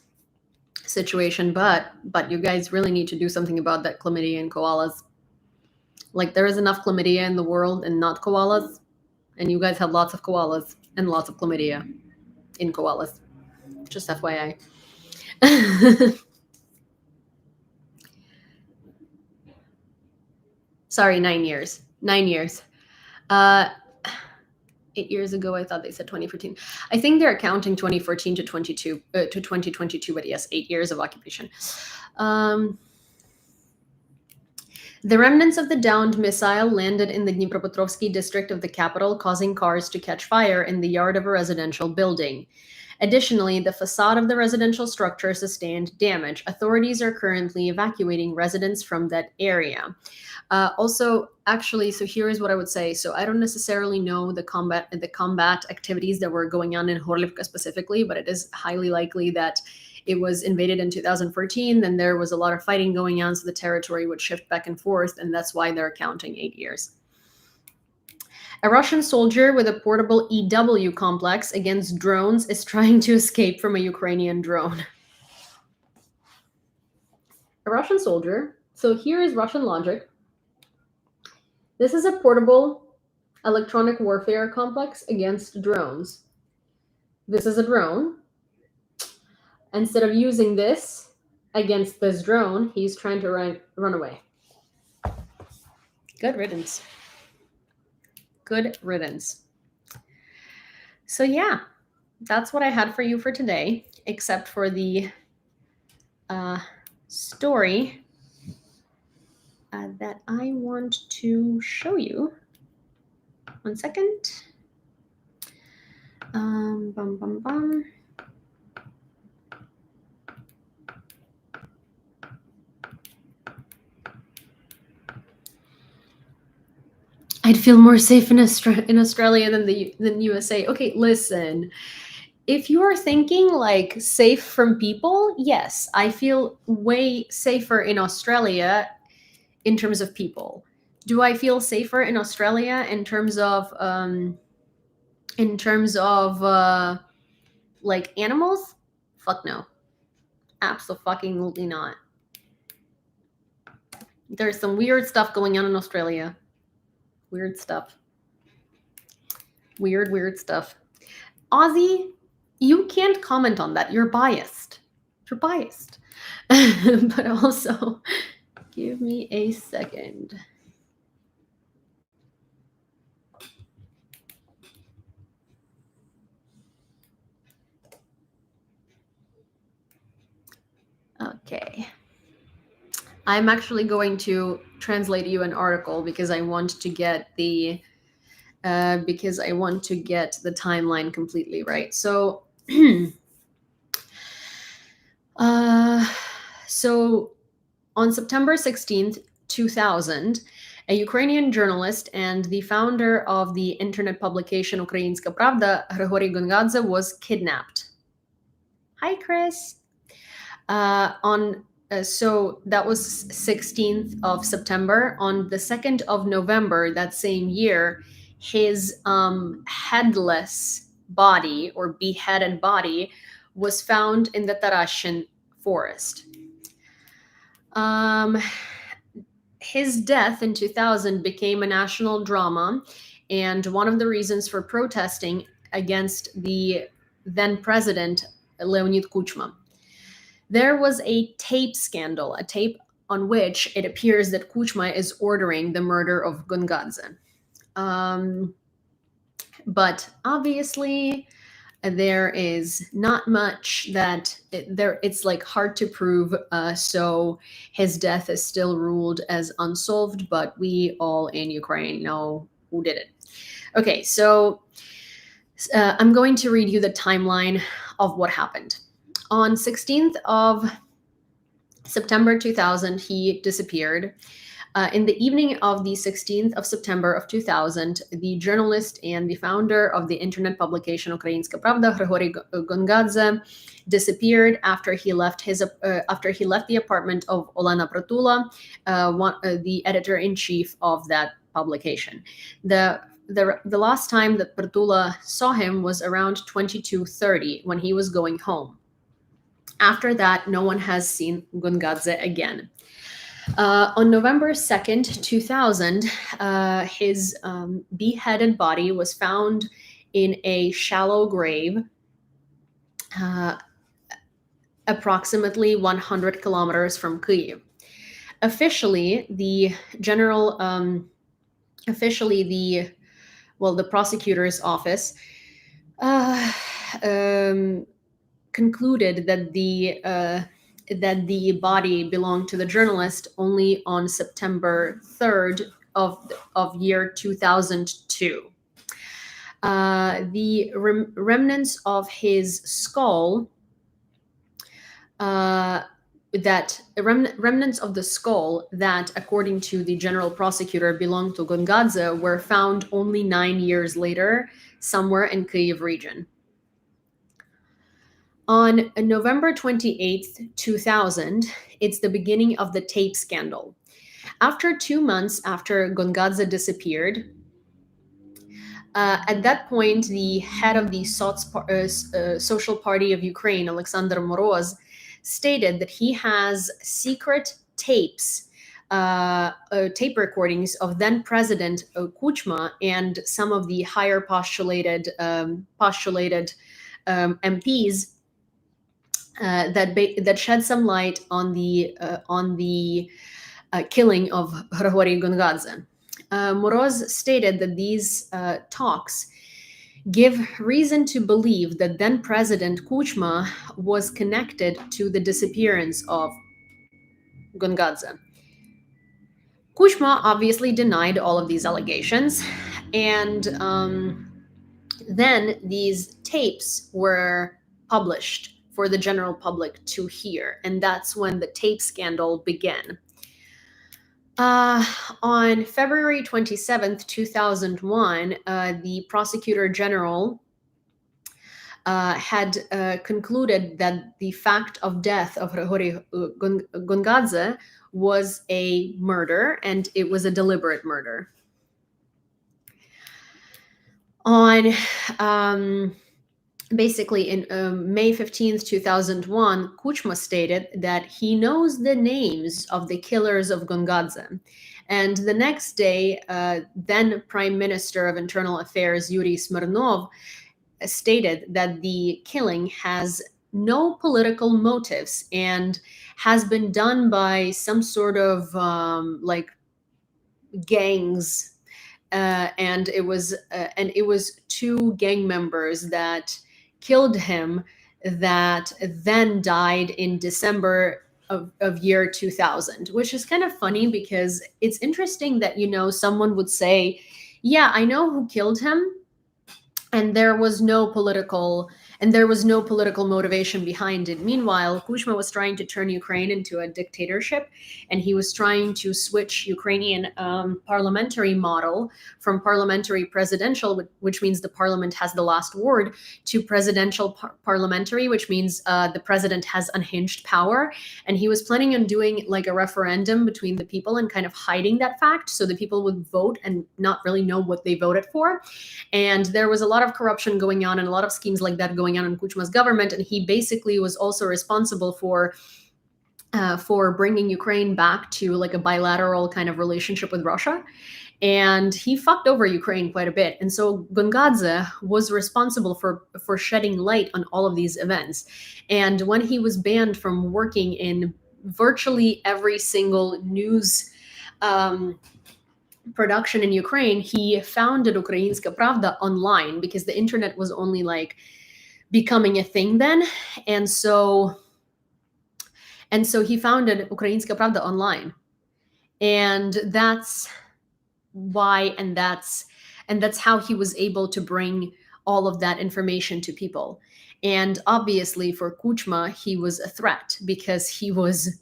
situation, but you guys really need to do something about that chlamydia and koalas. Like there is enough chlamydia in the world and not koalas, and you guys have lots of koalas and lots of chlamydia in koalas. Just FYI. Sorry, 9 years. 9 years. 8 years ago, I thought they said 2014. I think they're counting 2014 to 2022, but yes, 8 years of occupation. The remnants of the downed missile landed in the Dnipropetrovsky district of the capital, causing cars to catch fire in the yard of a residential building. Additionally, the facade of the residential structure sustained damage. Authorities are currently evacuating residents from that area. Also, actually, so here is what I would say. So I don't necessarily know the combat activities that were going on in Horlivka specifically, but it is highly likely that it was invaded in 2014. Then there was a lot of fighting going on, so the territory would shift back and forth, and that's why they're counting 8 years. A Russian soldier with a portable EW complex against drones is trying to escape from a Ukrainian drone. A Russian soldier. So here is Russian logic. This is a portable electronic warfare complex against drones. This is a drone. Instead of using this against this drone, he's trying to run away. Good riddance. Good riddance. So yeah, that's what I had for you for today, except for the story that I want to show you. 1 second. I'd feel more safe in Australia than USA. Okay, listen. If you're thinking like safe from people, yes, I feel way safer in Australia in terms of people. Do I feel safer in Australia in terms of like animals? Fuck no. Absolutely not. There's some weird stuff going on in Australia. Weird stuff. Weird stuff. Ozzy, you can't comment on that. You're biased. You're biased. But also, give me a second. Okay. I'm actually going to translate you an article because I want to get the timeline completely right. So so on September 16th, 2000, a Ukrainian journalist and the founder of the internet publication Ukrainska Pravda, Georgiy Gongadze, was kidnapped. Hi, Chris. So that was 16th of September. On the 2nd of November that same year, his headless body or beheaded body was found in the Tarashin forest. His death in 2000 became a national drama and one of the reasons for protesting against the then president, Leonid Kuchma. There was a tape scandal, a tape on which it appears that Kuchma is ordering the murder of Gongadze. But obviously, there is not much that it's like hard to prove. So his death is still ruled as unsolved, but we all in Ukraine know who did it. Okay, so I'm going to read you the timeline of what happened. On 16th of September 2000, he disappeared. In the evening of the 16th of September of 2000, the journalist and the founder of the internet publication Ukrainska Pravda, Georgiy Gongadze, disappeared after he left the apartment of Olena Pratula, the editor-in-chief of that publication. The last time that Pratula saw him was around 22:30 when he was going home. After that, no one has seen Gongadze again. On November 2nd, 2000, his beheaded body was found in a shallow grave approximately 100 kilometers from Kyiv. Officially, the prosecutor's office concluded that the body belonged to the journalist only on September 3rd of year 2002. The remnants of his skull, remnants of the skull that, according to the general prosecutor, belonged to Gongadze, were found only 9 years later, somewhere in Kyiv region. On November 28th, 2000, it's the beginning of the tape scandal. After 2 months after Gongadze disappeared, at that point, the head of the Social Party of Ukraine, Alexander Moroz, stated that he has secret tapes, tape recordings of then President Kuchma and some of the higher postulated MPs that shed some light on the killing of Georgiy Gongadze. Moroz stated that these talks give reason to believe that then President Kuchma was connected to the disappearance of Gongadze. Kuchma obviously denied all of these allegations, and then these tapes were published for the general public to hear, and that's when the tape scandal began. On February 27th, 2001, the prosecutor general had concluded that the fact of death of Georgiy Gongadze was a murder, and it was a deliberate murder. On basically in May 15th, 2001, Kuchma stated that he knows the names of the killers of Gongadze. And the next day, then Prime Minister of Internal Affairs Yury Smirnov stated that the killing has no political motives and has been done by some sort of gangs, and it was 2 gang members that killed him that then died in December of year 2000, which is kind of funny because it's interesting that, someone would say, yeah, I know who killed him, and there was no political motivation behind it. Meanwhile, Kuchma was trying to turn Ukraine into a dictatorship, and he was trying to switch Ukrainian parliamentary model from parliamentary presidential, which means the parliament has the last word, to presidential parliamentary, which means the president has unhinged power. And he was planning on doing like a referendum between the people and kind of hiding that fact so the people would vote and not really know what they voted for. And there was a lot of corruption going on and a lot of schemes like that going on in Kuchma's government, and he basically was also responsible for bringing Ukraine back to like a bilateral kind of relationship with Russia, and he fucked over Ukraine quite a bit. And so Gongadze was responsible for shedding light on all of these events. And when he was banned from working in virtually every single news production in Ukraine, he founded Ukrainska Pravda online because the internet was only like becoming a thing then. And so he founded Ukrainska Pravda online. And that's why, and that's how he was able to bring all of that information to people. And obviously for Kuchma, he was a threat because he was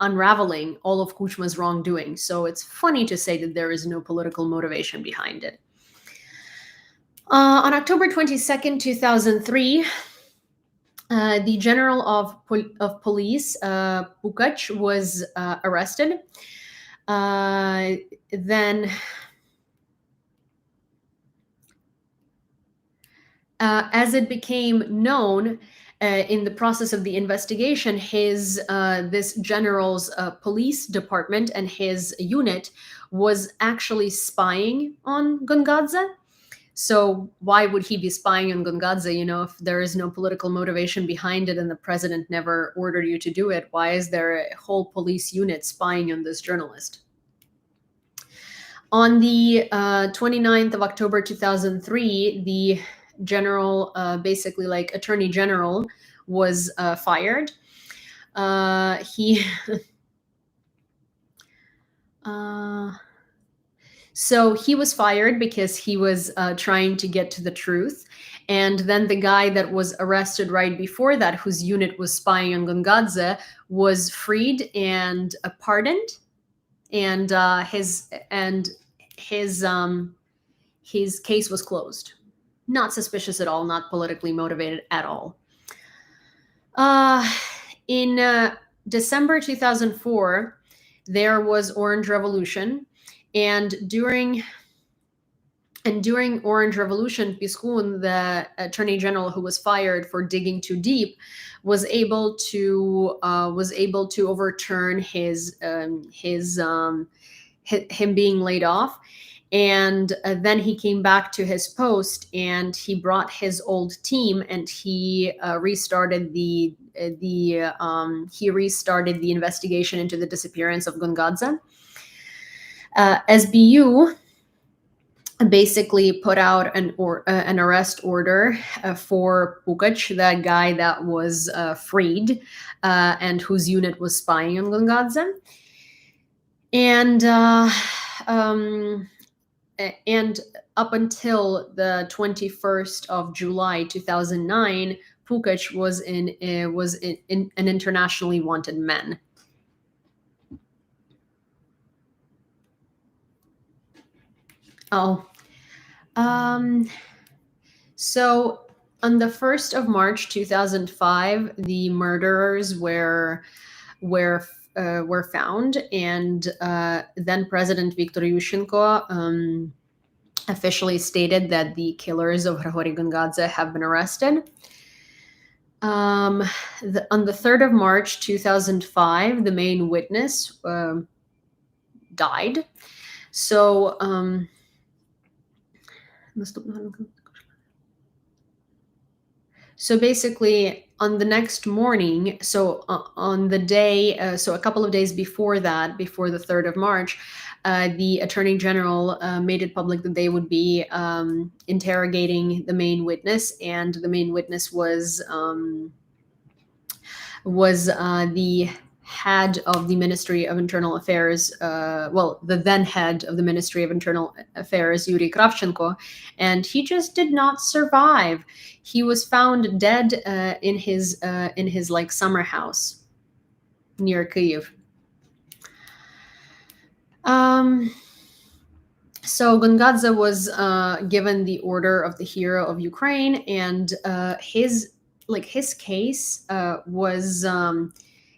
unraveling all of Kuchma's wrongdoing. So it's funny to say that there is no political motivation behind it. On October 22nd, 2003, the general of police, Pukac, was arrested. Then, as it became known in the process of the investigation, this general's police department and his unit was actually spying on Gongadze. So why would he be spying on Gongadze? If there is no political motivation behind it and the president never ordered you to do it, why is there a whole police unit spying on this journalist? On the 29th of October 2003, the general, basically like attorney general, was fired. So he was fired because he was trying to get to the truth. And then the guy that was arrested right before that, whose unit was spying on Gongadze, was freed and pardoned. And his case was closed. Not suspicious at all, not politically motivated at all. In December 2004, there was Orange Revolution. And during Orange Revolution, Piskun, the attorney general who was fired for digging too deep, was able to overturn him being laid off. And then he came back to his post and he brought his old team and he restarted the investigation into the disappearance of Gongadze. SBU basically put out an arrest order for Pukac, that guy that was freed and whose unit was spying on Gongadze. And up until the 21st of July 2009, Pukac was an internationally wanted man. So on the 1st of March 2005, the murderers were found, and then President Viktor Yushchenko officially stated that the killers of Georgiy Gongadze have been arrested. On the 3rd of March 2005, the main witness died. So basically, on the next morning, on the day, so a couple of days before that, before the 3rd of March, the Attorney General made it public that they would be interrogating the main witness, and the main witness was the head of the Ministry of Internal Affairs, the then head of the Ministry of Internal Affairs, Yuri Kravchenko, and he just did not survive. He was found dead in his like summer house near Kyiv. So Gongadze was given the Order of the Hero of Ukraine, and his case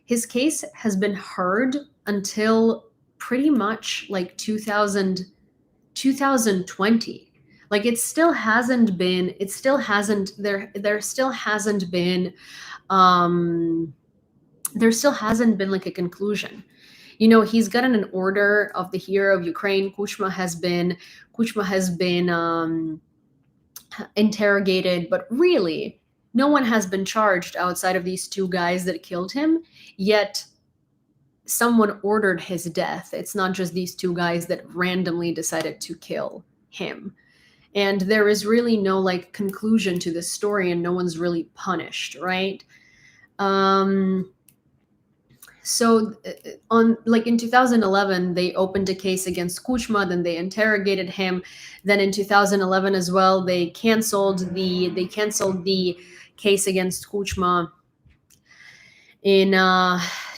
his case has been heard until pretty much like 2020. Like there still hasn't been like a conclusion. He's gotten an Order of the Hero of Ukraine. Kuchma has been interrogated, but really no one has been charged outside of these two guys that killed him, yet someone ordered his death. It's not just these two guys that randomly decided to kill him. And there is really no like conclusion to this story, and no one's really punished, right? So in 2011, they opened a case against Kuchma, then they interrogated him. Then in 2011 as well, they canceled the case against Kuchma. In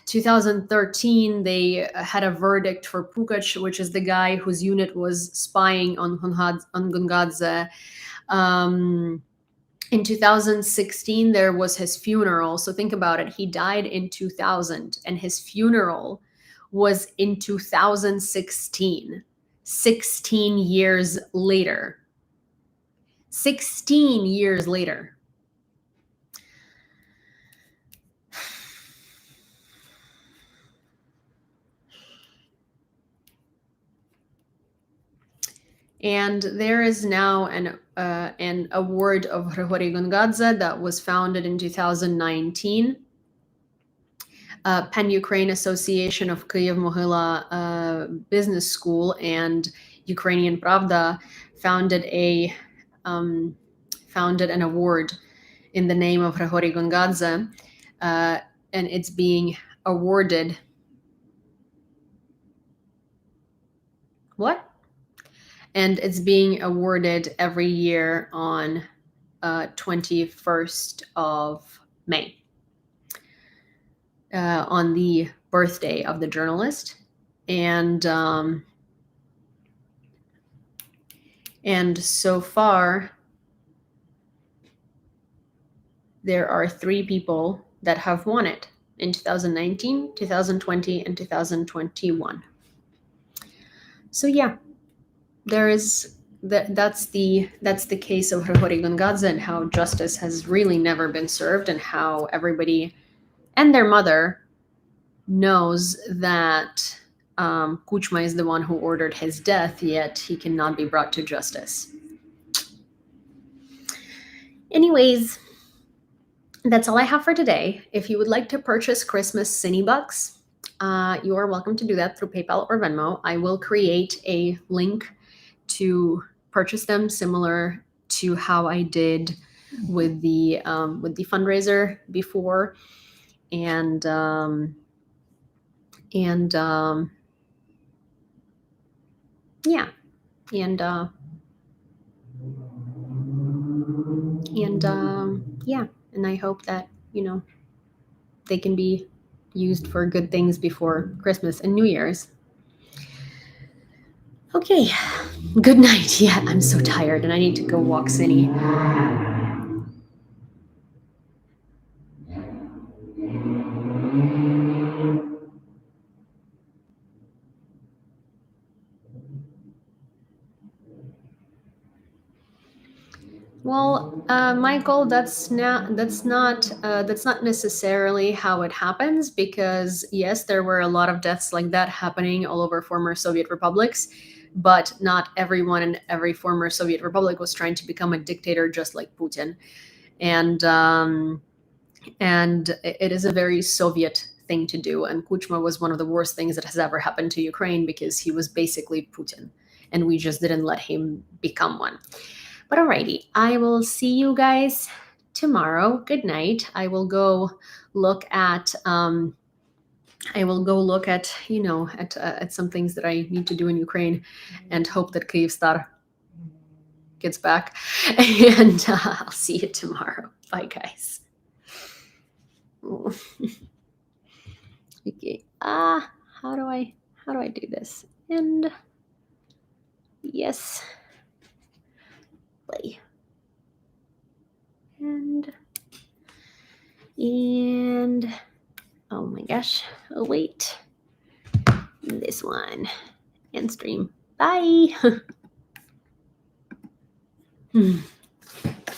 2013, they had a verdict for Pukac, which is the guy whose unit was spying on Gongadze. In 2016, there was his funeral. So think about it. He died in 2000, and his funeral was in 2016, 16 years later. 16 years later. And there is now an award of Georgiy Gongadze that was founded in 2019. Pan-Ukraine Association of Kyiv Mohyla Business School and Ukrainian Pravda founded an award in the name of Georgiy Gongadze, and it's being awarded. What? And it's being awarded every year on 21st of May, on the birthday of the journalist. And so far, there are 3 people that have won it in 2019, 2020, and 2021. So yeah. That's the case of Georgiy Gongadze, and how justice has really never been served, and how everybody and their mother knows that Kuchma is the one who ordered his death, yet he cannot be brought to justice. Anyways, that's all I have for today. If you would like to purchase Christmas Cyny bucks, you are welcome to do that through PayPal or Venmo. I will create a link to purchase them, similar to how I did with the fundraiser before, and I hope that they can be used for good things before Christmas and New Year's. Okay, good night. Yeah, I'm so tired and I need to go walk Cyny. Well, Michael, that's not necessarily how it happens, because yes, there were a lot of deaths like that happening all over former Soviet republics, but not everyone in every former Soviet republic was trying to become a dictator just like Putin, and it is a very Soviet thing to do. And Kuchma was one of the worst things that has ever happened to Ukraine, because he was basically Putin, and we just didn't let him become one. But alrighty, I will see you guys tomorrow. Good night. I will go look at at some things that I need to do in Ukraine, and hope that Kyivstar gets back. And I'll see you tomorrow. Bye, guys. Okay. How do I do this? And yes. Play. And oh my gosh. Oh wait. This one. End stream. Bye.